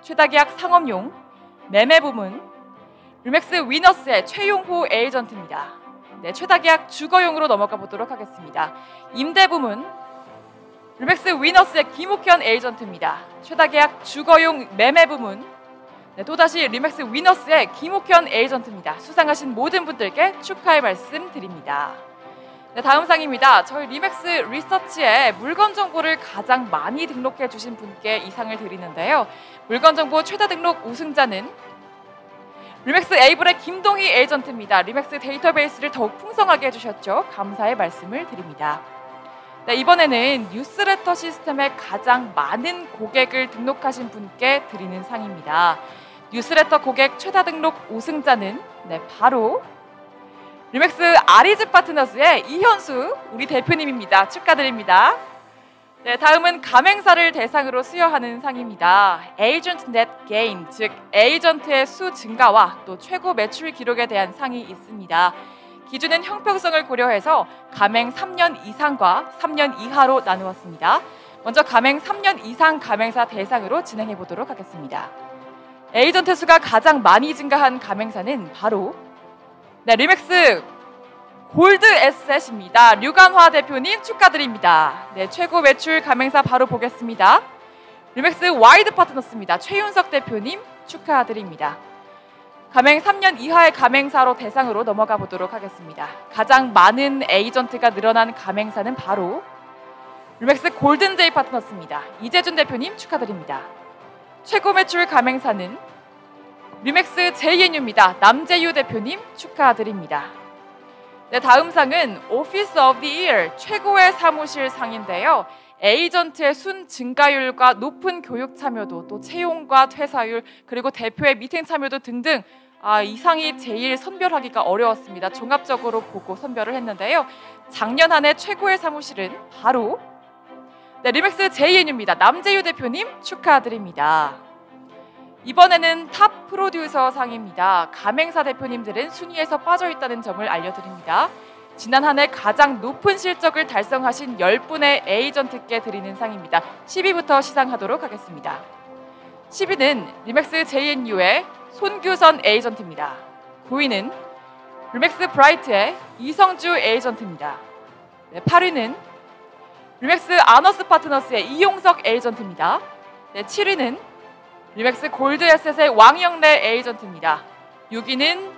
최다 계약 상업용 매매 부문 리맥스 위너스의 최용호 에이전트입니다. 네, 최다 계약 주거용으로 넘어가 보도록 하겠습니다. 임대 부문 리맥스 위너스의 김옥현 에이전트입니다. 최다 계약 주거용 매매 부문 네, 또다시 리맥스 위너스의 김옥현 에이전트입니다. 수상하신 모든 분들께 축하의 말씀 드립니다. 네, 다음 상입니다. 저희 리맥스 리서치에 물건 정보를 가장 많이 등록해 주신 분께 이 상을 드리는데요. 물건 정보 최다 등록 우승자는 리맥스 에이블의 김동희 에이전트입니다. 리맥스 데이터베이스를 더욱 풍성하게 해주셨죠. 감사의 말씀을 드립니다. 네, 이번에는 뉴스레터 시스템에 가장 많은 고객을 등록하신 분께 드리는 상입니다. 뉴스레터 고객 최다 등록 우승자는 네, 바로 리맥스 아리즈 파트너스의 이현수 우리 대표님입니다. 축하드립니다. 네, 다음은 가맹사를 대상으로 수여하는 상입니다. 에이전트 넷 게인, 즉 에이전트의 수 증가와 또 최고 매출 기록에 대한 상이 있습니다. 기준은 형평성을 고려해서 가맹 3년 이상과 3년 이하로 나누었습니다. 먼저 가맹 3년 이상 가맹사 대상으로 진행해 보도록 하겠습니다. 에이전트 수가 가장 많이 증가한 가맹사는 바로 네, 리맥스 골드 에셋입니다. 류관화 대표님 축하드립니다. 네, 최고 매출 가맹사 바로 보겠습니다. 리맥스 와이드 파트너스입니다. 최윤석 대표님 축하드립니다. 가맹 3년 이하의 가맹사로 대상으로 넘어가 보도록 하겠습니다. 가장 많은 에이전트가 늘어난 가맹사는 바로 리맥스 골든제이 파트너스입니다. 이재준 대표님 축하드립니다. 최고 매출 가맹사는 리맥스 JNU입니다. 남재유 대표님 축하드립니다. 네, 다음 상은 오피스 오브 디 이어 최고의 사무실 상인데요. 에이전트의 순 증가율과 높은 교육 참여도, 또 채용과 퇴사율, 그리고 대표의 미팅 참여도 등등 이 상이 제일 선별하기가 어려웠습니다. 종합적으로 보고 선별을 했는데요. 작년 한 해 최고의 사무실은 바로 네, 리맥스 JNU입니다. 남재유 대표님 축하드립니다. 이번에는 탑 프로듀서 상입니다. 가맹사 대표님들은 순위에서 빠져있다는 점을 알려드립니다. 지난 한 해 가장 높은 실적을 달성하신 10분의 에이전트께 드리는 상입니다. 10위부터 시상하도록 하겠습니다. 10위는 리맥스 JNU의 손규선 에이전트입니다. 9위는 리맥스 브라이트의 이성주 에이전트입니다. 네, 8위는 리맥스 아너스 파트너스의 이용석 에이전트입니다. 네, 7위는 리맥스 골드 에셋의 왕영래 에이전트입니다. 6위는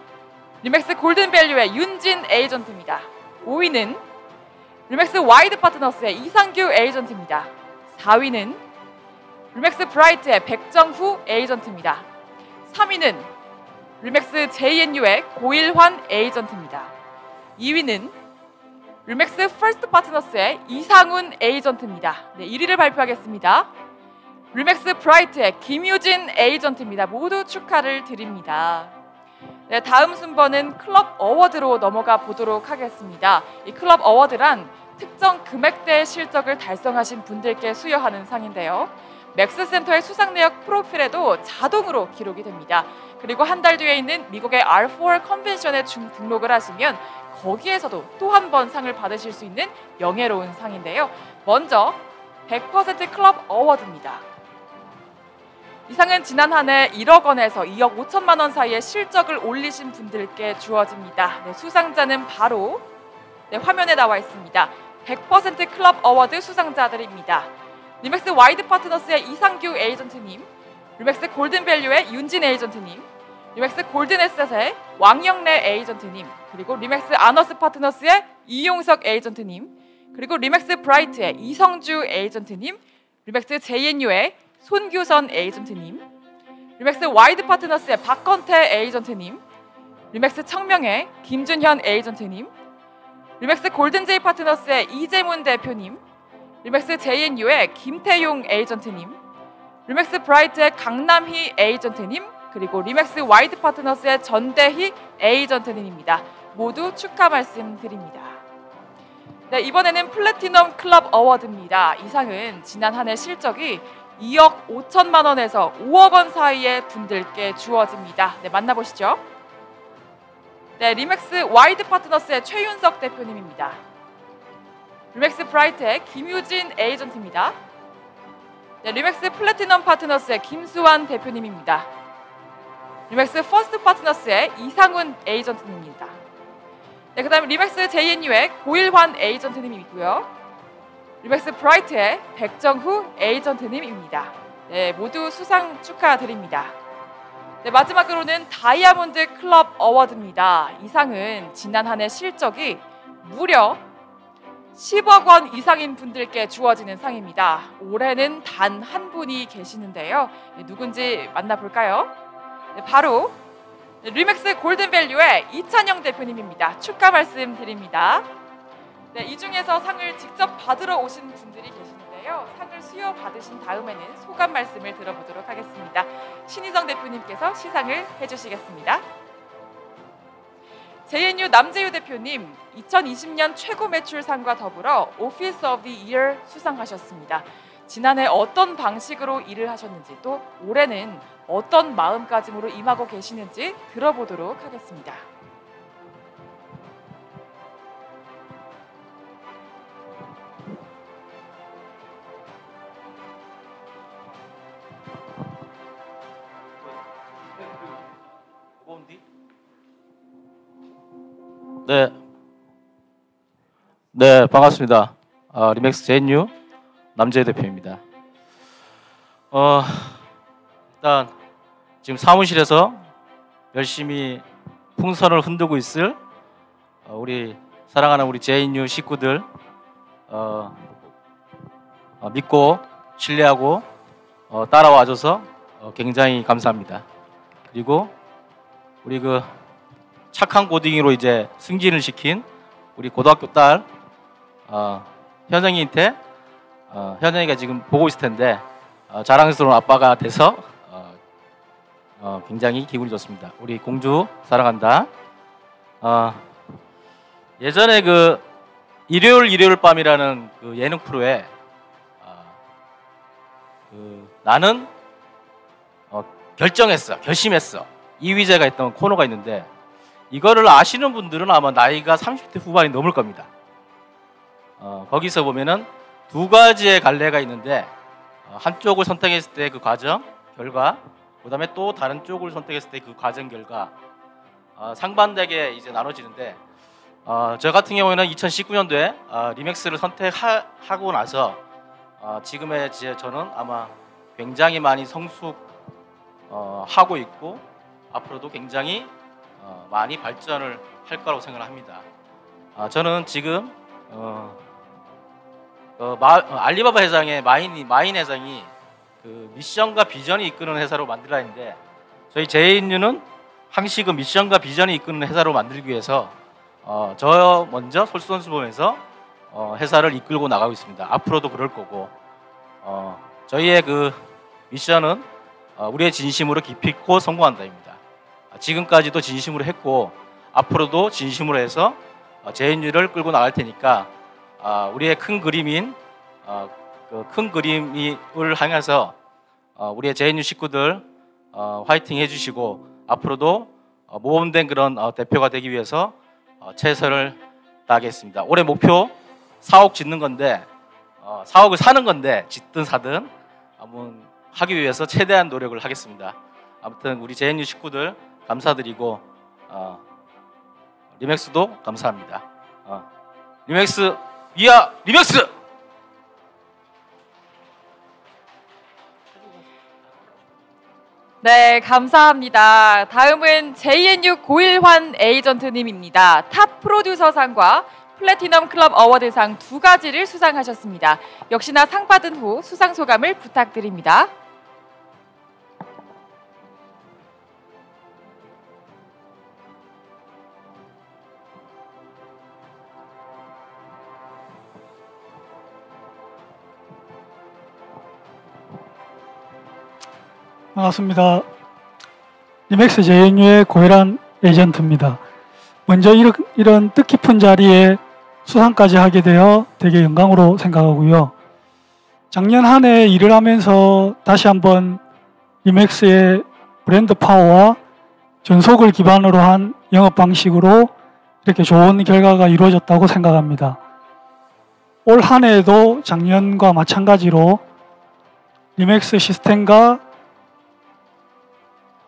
리맥스 골든밸류의 윤진 에이전트입니다. 5위는 리맥스 와이드 파트너스의 이상규 에이전트입니다. 4위는 리맥스 브라이트의 백정후 에이전트입니다. 3위는 리맥스 JNU의 고일환 에이전트입니다. 2위는 리맥스 퍼스트 파트너스의 이상훈 에이전트입니다. 네, 1위를 발표하겠습니다. 리맥스 브라이트의 김유진 에이전트입니다. 모두 축하를 드립니다. 네, 다음 순번은 클럽 어워드로 넘어가 보도록 하겠습니다. 이 클럽 어워드란 특정 금액대의 실적을 달성하신 분들께 수여하는 상인데요. 맥스센터의 수상 내역 프로필에도 자동으로 기록이 됩니다. 그리고 한 달 뒤에 있는 미국의 R4 컨벤션에 등록을 하시면 거기에서도 또 한 번 상을 받으실 수 있는 명예로운 상인데요. 먼저 100% 클럽 어워드입니다. 이 상은 지난 한 해 1억 원에서 2억 5천만 원 사이의 실적을 올리신 분들께 주어집니다. 네, 수상자는 바로 네, 화면에 나와 있습니다. 100% 클럽 어워드 수상자들입니다. 리맥스 와이드 파트너스의 이상규 에이전트님, 리맥스 골든밸류의 윤진 에이전트님, 리맥스 골든에셋의 왕영래 에이전트님, 그리고 리맥스 아너스 파트너스의 이용석 에이전트님, 그리고 리맥스 브라이트의 이성주 에이전트님, 리맥스 JNU의 손규선 에이전트님, 리맥스 와이드 파트너스의 박건태 에이전트님, 리맥스 청명의 김준현 에이전트님, 리맥스 골든제이 파트너스의 이재문 대표님, 리맥스 JNU의 김태용 에이전트님, 리맥스 브라이트의 강남희 에이전트님, 그리고 리맥스 와이드 파트너스의 전대희 에이전트님입니다. 모두 축하 말씀드립니다. 네, 이번에는 플래티넘 클럽 어워드입니다. 이 상은 지난 한 해 실적이 2억 5천만 원에서 5억 원 사이의 분들께 주어집니다. 네, 만나보시죠. 네, 리맥스 와이드 파트너스의 최윤석 대표님입니다. 리맥스 브라이트의 김유진 에이전트입니다. 네, 리맥스 플래티넘 파트너스의 김수환 대표님입니다. 리맥스 퍼스트 파트너스의 이상훈 에이전트님입니다. 네, 그 다음에 리맥스 JNU의 고일환 에이전트님이고요. 리맥스 브라이트의 백정후 에이전트님입니다. 네, 모두 수상 축하드립니다. 네, 마지막으로는 다이아몬드 클럽 어워드입니다. 이 상은 지난 한 해 실적이 무려 10억 원 이상인 분들께 주어지는 상입니다. 올해는 단 한 분이 계시는데요. 네, 누군지 만나볼까요? 네, 바로 리맥스 골든밸류의 이찬영 대표님입니다. 축하 말씀 드립니다. 네, 이 중에서 상을 직접 받으러 오신 분들이 계시는데요. 상을 수여받으신 다음에는 소감 말씀을 들어보도록 하겠습니다. 신희정 대표님께서 시상을 해주시겠습니다. JNU 남재유 대표님, 2020년 최고 매출상과 더불어 오피스 오브 디 이어 수상하셨습니다. 지난해 어떤 방식으로 일을 하셨는지, 또 올해는 어떤 마음가짐으로 임하고 계시는지 들어보도록 하겠습니다. 네, 반갑습니다. 리맥스 JNU 남재유 대표입니다. 일단 지금 사무실에서 열심히 풍선을 흔들고 있을 우리 사랑하는 우리 JNU 식구들 믿고 신뢰하고 따라와줘서 굉장히 감사합니다. 그리고 우리 그 착한 고딩이로 이제 승진을 시킨 우리 고등학교 딸 현영이한테 현영이가 지금 보고 있을 텐데 자랑스러운 아빠가 돼서 굉장히 기분이 좋습니다. 우리 공주 사랑한다. 예전에 그 일요일 밤이라는 그 예능 프로에 나는 결심했어 이휘재가 했던 코너가 있는데, 이거를 아시는 분들은 아마 나이가 30대 후반이 넘을 겁니다. 거기서 보면은 두 가지의 갈래가 있는데, 한쪽을 선택했을 때 그 과정 결과, 그 다음에 또 다른 쪽을 선택했을 때 그 과정 결과, 상반되게 이제 나눠지는데, 저 같은 경우에는 2019년도에 리맥스를 선택하고 나서 지금의 저는 아마 굉장히 많이 성숙하고 있고 앞으로도 굉장히 많이 발전을 할 거라고 생각을 합니다. 저는 지금 알리바바 회장의 마인 회장이 그 미션과 비전이 이끄는 회사로 만들라 했는데, 저희 JNU는 항시 그 미션과 비전이 이끄는 회사로 만들기 위해서 저 먼저 솔선수범해서 회사를 이끌고 나가고 있습니다. 앞으로도 그럴 거고, 저희의 그 미션은 우리의 진심으로 기필코 성공한다입니다. 지금까지도 진심으로 했고 앞으로도 진심으로 해서 JNU를 끌고 나갈 테니까 우리의 큰 그림인 그 큰 그림을 향해서 우리의 JNU 식구들 화이팅 해주시고, 앞으로도 모범된 그런 대표가 되기 위해서 최선을 다하겠습니다. 올해 목표 4억 짓는 건데 4억을 사는 건데 짓든 사든 한번 하기 위해서 최대한 노력을 하겠습니다. 아무튼 우리 JNU 식구들 감사드리고 리맥스도 감사합니다. 리맥스 위아 리맥스! 네, 감사합니다. 다음은 JNU 고일환 에이전트님입니다. 탑 프로듀서상과 플래티넘 클럽 어워드상 두 가지를 수상하셨습니다. 역시나 상 받은 후 수상 소감을 부탁드립니다. 반갑습니다. 리맥스 JNU의 고일환 에이전트입니다. 먼저 이런 뜻깊은 자리에 수상까지 하게 되어 되게 영광으로 생각하고요. 작년 한 해 일을 하면서 다시 한번 리맥스의 브랜드 파워와 전속을 기반으로 한 영업 방식으로 이렇게 좋은 결과가 이루어졌다고 생각합니다. 올 한 해에도 작년과 마찬가지로 리맥스 시스템과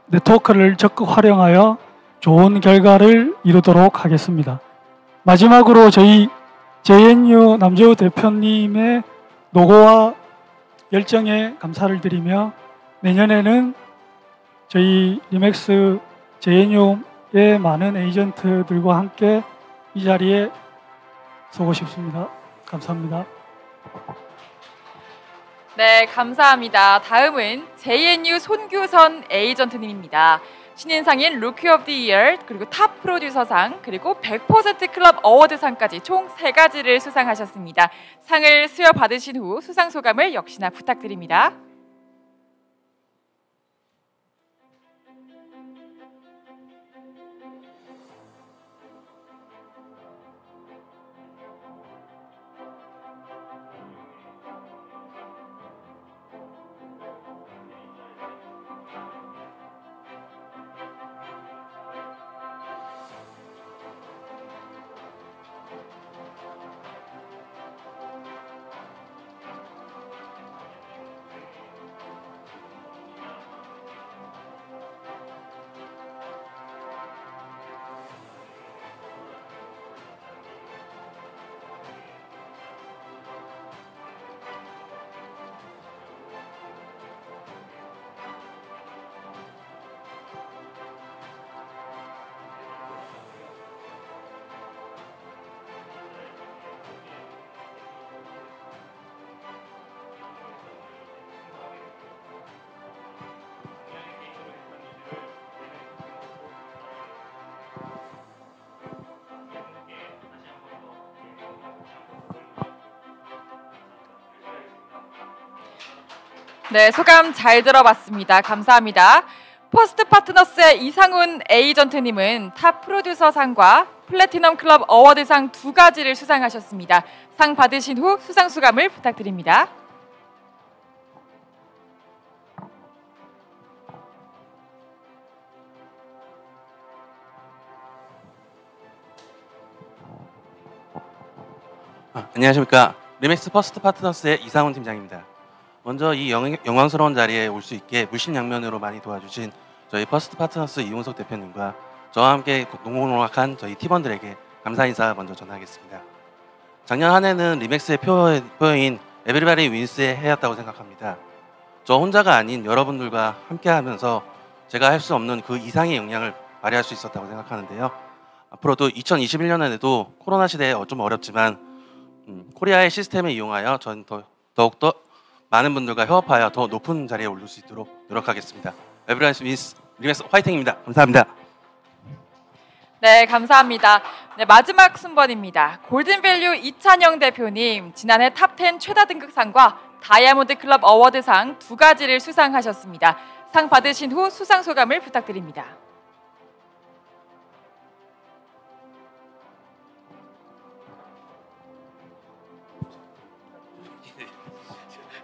네트워크를 적극 활용하여 좋은 결과를 이루도록 하겠습니다. 마지막으로 저희 JNU 남재우 대표님의 노고와 열정에 감사를 드리며 내년에는 저희 리맥스 JNU의 많은 에이전트들과 함께 이 자리에 서고 싶습니다. 감사합니다. 네, 감사합니다. 다음은 JNU 손규선 에이전트님입니다. 신인상인 루키 오브 디 이어, 그리고 탑 프로듀서상, 그리고 100% 클럽 어워드상까지 총 3가지를 수상하셨습니다. 상을 수여받으신 후 수상 소감을 역시나 부탁드립니다. 네, 소감 잘 들어봤습니다. 감사합니다. 퍼스트 파트너스의 이상훈 에이전트님은 탑 프로듀서상과 플래티넘 클럽 어워드상 2가지를 수상하셨습니다. 상 받으신 후 수상 소감을 부탁드립니다. 안녕하십니까. 리맥스 퍼스트 파트너스의 이상훈 팀장입니다. 먼저 이 영광스러운 자리에 올 수 있게 물심양면으로 많이 도와주신 저희 퍼스트 파트너스 이용석 대표님과 저와 함께 농고농락한 저희 팀원들에게 감사 인사 먼저 전하겠습니다. 작년 한 해는 리맥스의 표어인 에브리바디 윈스의 해였다고 생각합니다. 저 혼자가 아닌 여러분들과 함께 하면서 제가 할 수 없는 그 이상의 역량을 발휘할 수 있었다고 생각하는데요. 앞으로도 2021년에도 코로나 시대에 좀 어렵지만 코리아의 시스템을 이용하여 전 더욱더 많은 분들과 협업하여 더 높은 자리에 오를 수 있도록 노력하겠습니다. 에브리바디 윈스 리맥스 화이팅입니다. 감사합니다. 네, 감사합니다. 네, 마지막 순번입니다. 골든밸류 이찬영 대표님, 지난해 탑10 최다 등극상과 다이아몬드 클럽 어워드상 2가지를 수상하셨습니다. 상 받으신 후 수상 소감을 부탁드립니다.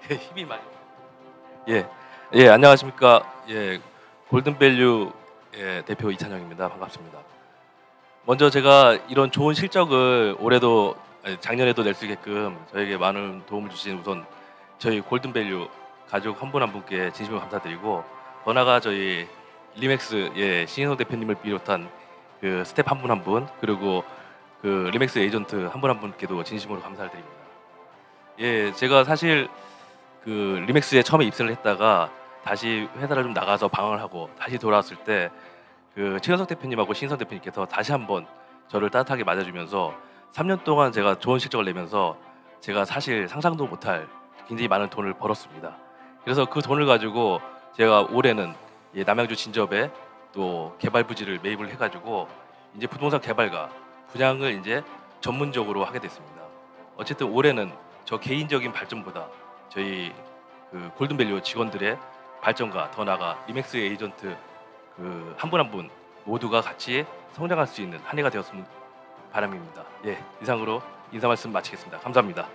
힘이 많이. 예, 안녕하십니까. 예, 골든밸류 대표 이찬영입니다. 반갑습니다. 먼저 제가 이런 좋은 실적을 올해도 작년에도 낼 수 있게끔 저에게 많은 도움을 주신 우선 저희 골든밸류 가족 한 분 한 분께 진심으로 감사드리고, 더 나아가 저희 리맥스 신인호 대표님을 비롯한 그 스텝 한 분 한 분, 그리고 그 리맥스 에이전트 한 분 한 분께도 진심으로 감사를 드립니다. 예, 제가 사실 그 리맥스에 처음에 입사를 했다가 다시 회사를 좀 나가서 방황을 하고 다시 돌아왔을 때 그 최현석 대표님하고 신선 대표님께서 다시 한번 저를 따뜻하게 맞아주면서 3년 동안 제가 좋은 실적을 내면서 제가 사실 상상도 못할 굉장히 많은 돈을 벌었습니다. 그래서 그 돈을 가지고 제가 올해는 남양주 진접에 또 개발 부지를 매입을 해가지고 이제 부동산 개발과 분양을 이제 전문적으로 하게 됐습니다. 어쨌든 올해는 저 개인적인 발전보다 저희 그 골든밸류 직원들의 발전과 더 나아가 리맥스 에이전트 그 한 분 한 분 모두가 같이 성장할 수 있는 한 해가 되었으면 바람입니다. 예, 이상으로 인사 말씀 마치겠습니다. 감사합니다.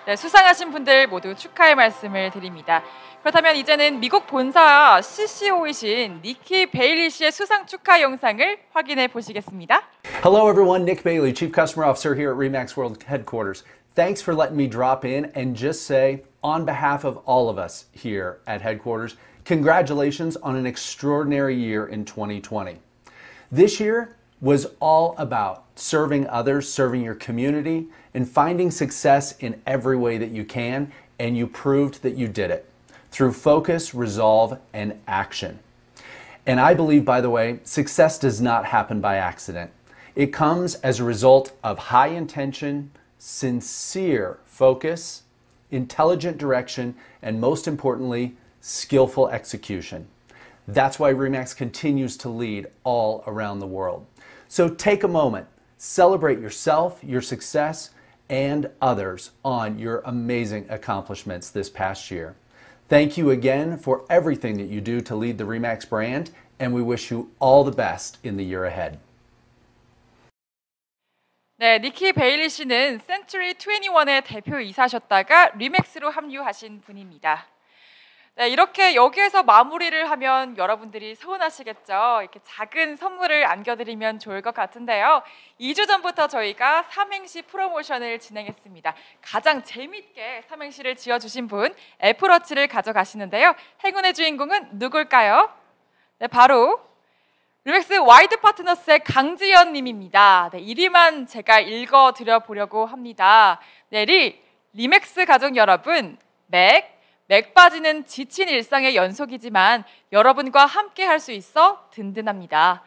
네, 수상하신 분들 모두 축하의 말씀을 드립니다. 그렇다면 이제는 미국 본사 CCO이신 니키 베일리 씨의 수상 축하 영상을 확인해 보시겠습니다. Hello everyone, Nick Bailey, Chief Customer Officer here at RE/MAX World Headquarters. Thanks for letting me drop in and just say, on behalf of all of us here at headquarters, congratulations on an extraordinary year in 2020. This year was all about serving others, serving your community, and finding success in every way that you can, and you proved that you did it through focus, resolve, and action. And I believe, by the way, success does not happen by accident. It comes as a result of high intention, sincere focus, intelligent direction, and most importantly, skillful execution. That's why RE/MAX continues to lead all around the world. So take a moment, celebrate yourself, your success, and others on your amazing accomplishments this past year. Thank you again for everything that you do to lead the RE/MAX brand, and we wish you all the best in the year ahead. 네, 니키 베일리 씨는 센츄리 21의 대표이사셨다가 리맥스로 합류하신 분입니다. 네, 이렇게 여기에서 마무리를 하면 여러분들이 서운하시겠죠. 이렇게 작은 선물을 안겨드리면 좋을 것 같은데요. 2주 전부터 저희가 삼행시 프로모션을 진행했습니다. 가장 재밌게 삼행시를 지어주신 분 애플워치를 가져가시는데요. 행운의 주인공은 누굴까요? 네, 바로 리맥스 와이드 파트너스의 강지연 님입니다. 네, 이름만 제가 읽어드려 보려고 합니다. 네, 리맥스 가족 여러분, 맥 빠지는 지친 일상의 연속이지만 여러분과 함께 할 수 있어 든든합니다.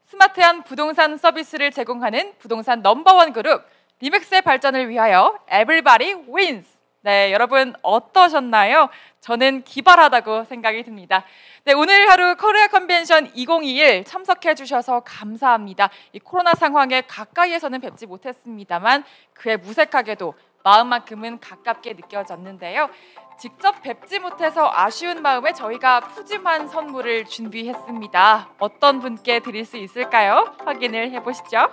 스마트한 부동산 서비스를 제공하는 부동산 넘버원 그룹 리맥스의 발전을 위하여 Everybody Wins. 네, 여러분 어떠셨나요? 저는 기발하다고 생각이 듭니다. 네, 오늘 하루 코리아 컨벤션 2021 참석해 주셔서 감사합니다. 이 코로나 상황에 가까이에서는 뵙지 못했습니다만 그에 무색하게도 마음만큼은 가깝게 느껴졌는데요. 직접 뵙지 못해서 아쉬운 마음에 저희가 푸짐한 선물을 준비했습니다. 어떤 분께 드릴 수 있을까요? 확인을 해보시죠.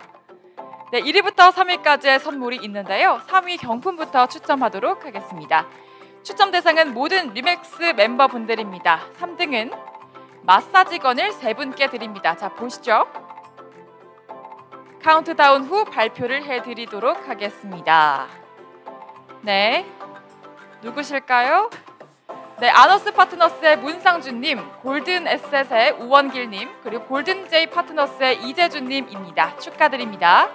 네, 1위부터 3위까지의 선물이 있는데요. 3위 경품부터 추첨하도록 하겠습니다. 추첨 대상은 모든 리맥스 멤버분들입니다. 3등은 마사지건을 3분께 드립니다. 자, 보시죠. 카운트다운 후 발표를 해드리도록 하겠습니다. 네, 누구실까요? 네, 아너스 파트너스의 문상준님, 골든 에셋의 우원길님, 그리고 골든 제이 파트너스의 이재준님입니다. 축하드립니다.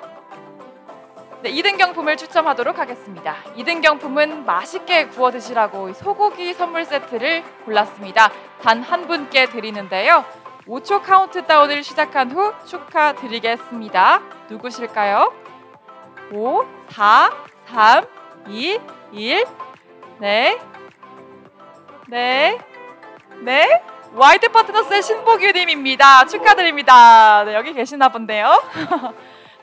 네, 2등 경품을 추첨하도록 하겠습니다. 2등 경품은 맛있게 구워 드시라고 소고기 선물 세트를 골랐습니다. 단 한 분께 드리는데요. 5초 카운트다운을 시작한 후 축하드리겠습니다. 누구실까요? 5, 4, 3, 2, 1. 네. 와이드 파트너스의 신보규님입니다. 축하드립니다. 네, 여기 계시나 본데요.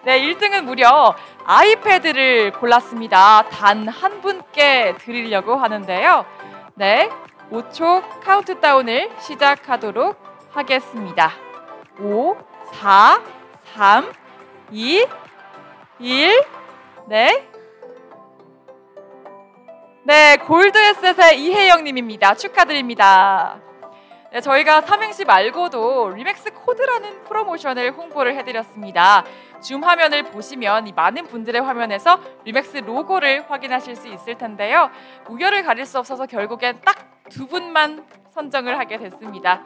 네, 1등은 무려 아이패드를 골랐습니다. 단 한 분께 드리려고 하는데요. 네, 5초 카운트다운을 시작하도록 하겠습니다. 5, 4, 3, 2, 1. 네, 골드에셋의 이혜영님입니다. 축하드립니다. 네, 저희가 삼행시 말고도 리맥스 코드라는 프로모션을 홍보를 해드렸습니다. 줌 화면을 보시면 이 많은 분들의 화면에서 리맥스 로고를 확인하실 수 있을 텐데요. 우열을 가릴 수 없어서 결국엔 딱 2분만 선정을 하게 됐습니다.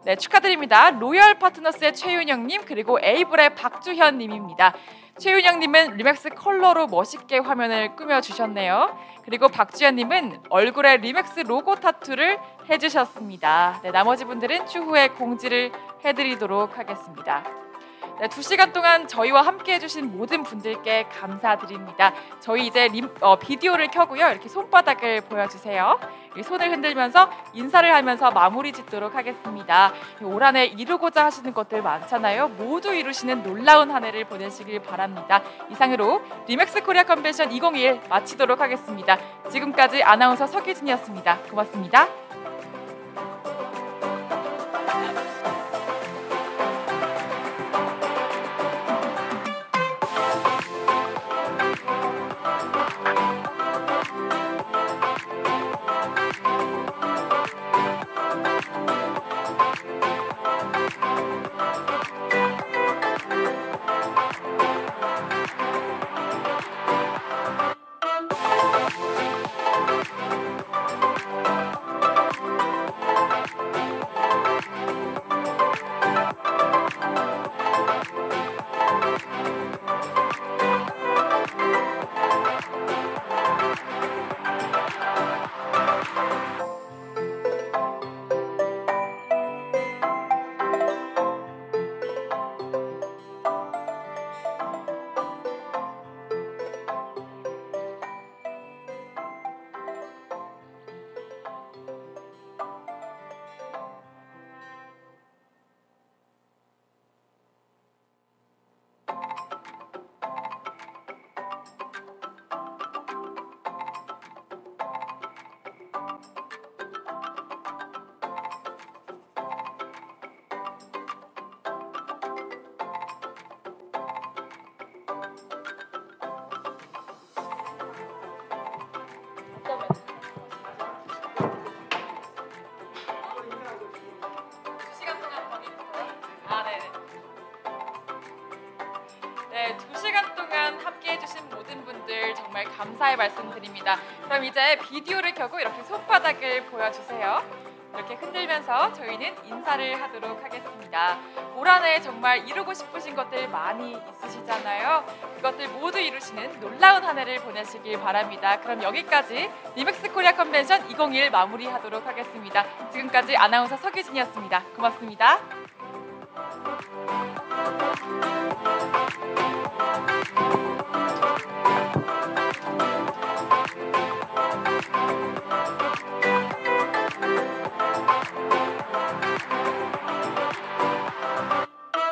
네, 축하드립니다. 로열 파트너스의 최윤영님, 그리고 에이블의 박주현님입니다. 최윤영님은 리맥스 컬러로 멋있게 화면을 꾸며주셨네요. 그리고 박주현님은 얼굴에 리맥스 로고 타투를 해주셨습니다. 네, 나머지 분들은 추후에 공지를 해드리도록 하겠습니다. 네, 2시간 동안 저희와 함께 해주신 모든 분들께 감사드립니다. 저희 이제 비디오를 켜고요. 이렇게 손바닥을 보여주세요. 손을 흔들면서 인사를 하면서 마무리 짓도록 하겠습니다. 올 한 해 이루고자 하시는 것들 많잖아요. 모두 이루시는 놀라운 한 해를 보내시길 바랍니다. 이상으로 리맥스 코리아 컨벤션 2021 마치도록 하겠습니다. 지금까지 아나운서 서규진이었습니다. 고맙습니다. 감사의 말씀드립니다. 그럼 이제 비디오를 켜고 이렇게 손바닥을 보여주세요. 이렇게 흔들면서 저희는 인사를 하도록 하겠습니다. 올 한 해 정말 이루고 싶으신 것들 많이 있으시잖아요. 그것들 모두 이루시는 놀라운 한 해를 보내시길 바랍니다. 그럼 여기까지 리맥스 코리아 컨벤션 2021 마무리하도록 하겠습니다. 지금까지 아나운서 서규진이었습니다. 고맙습니다.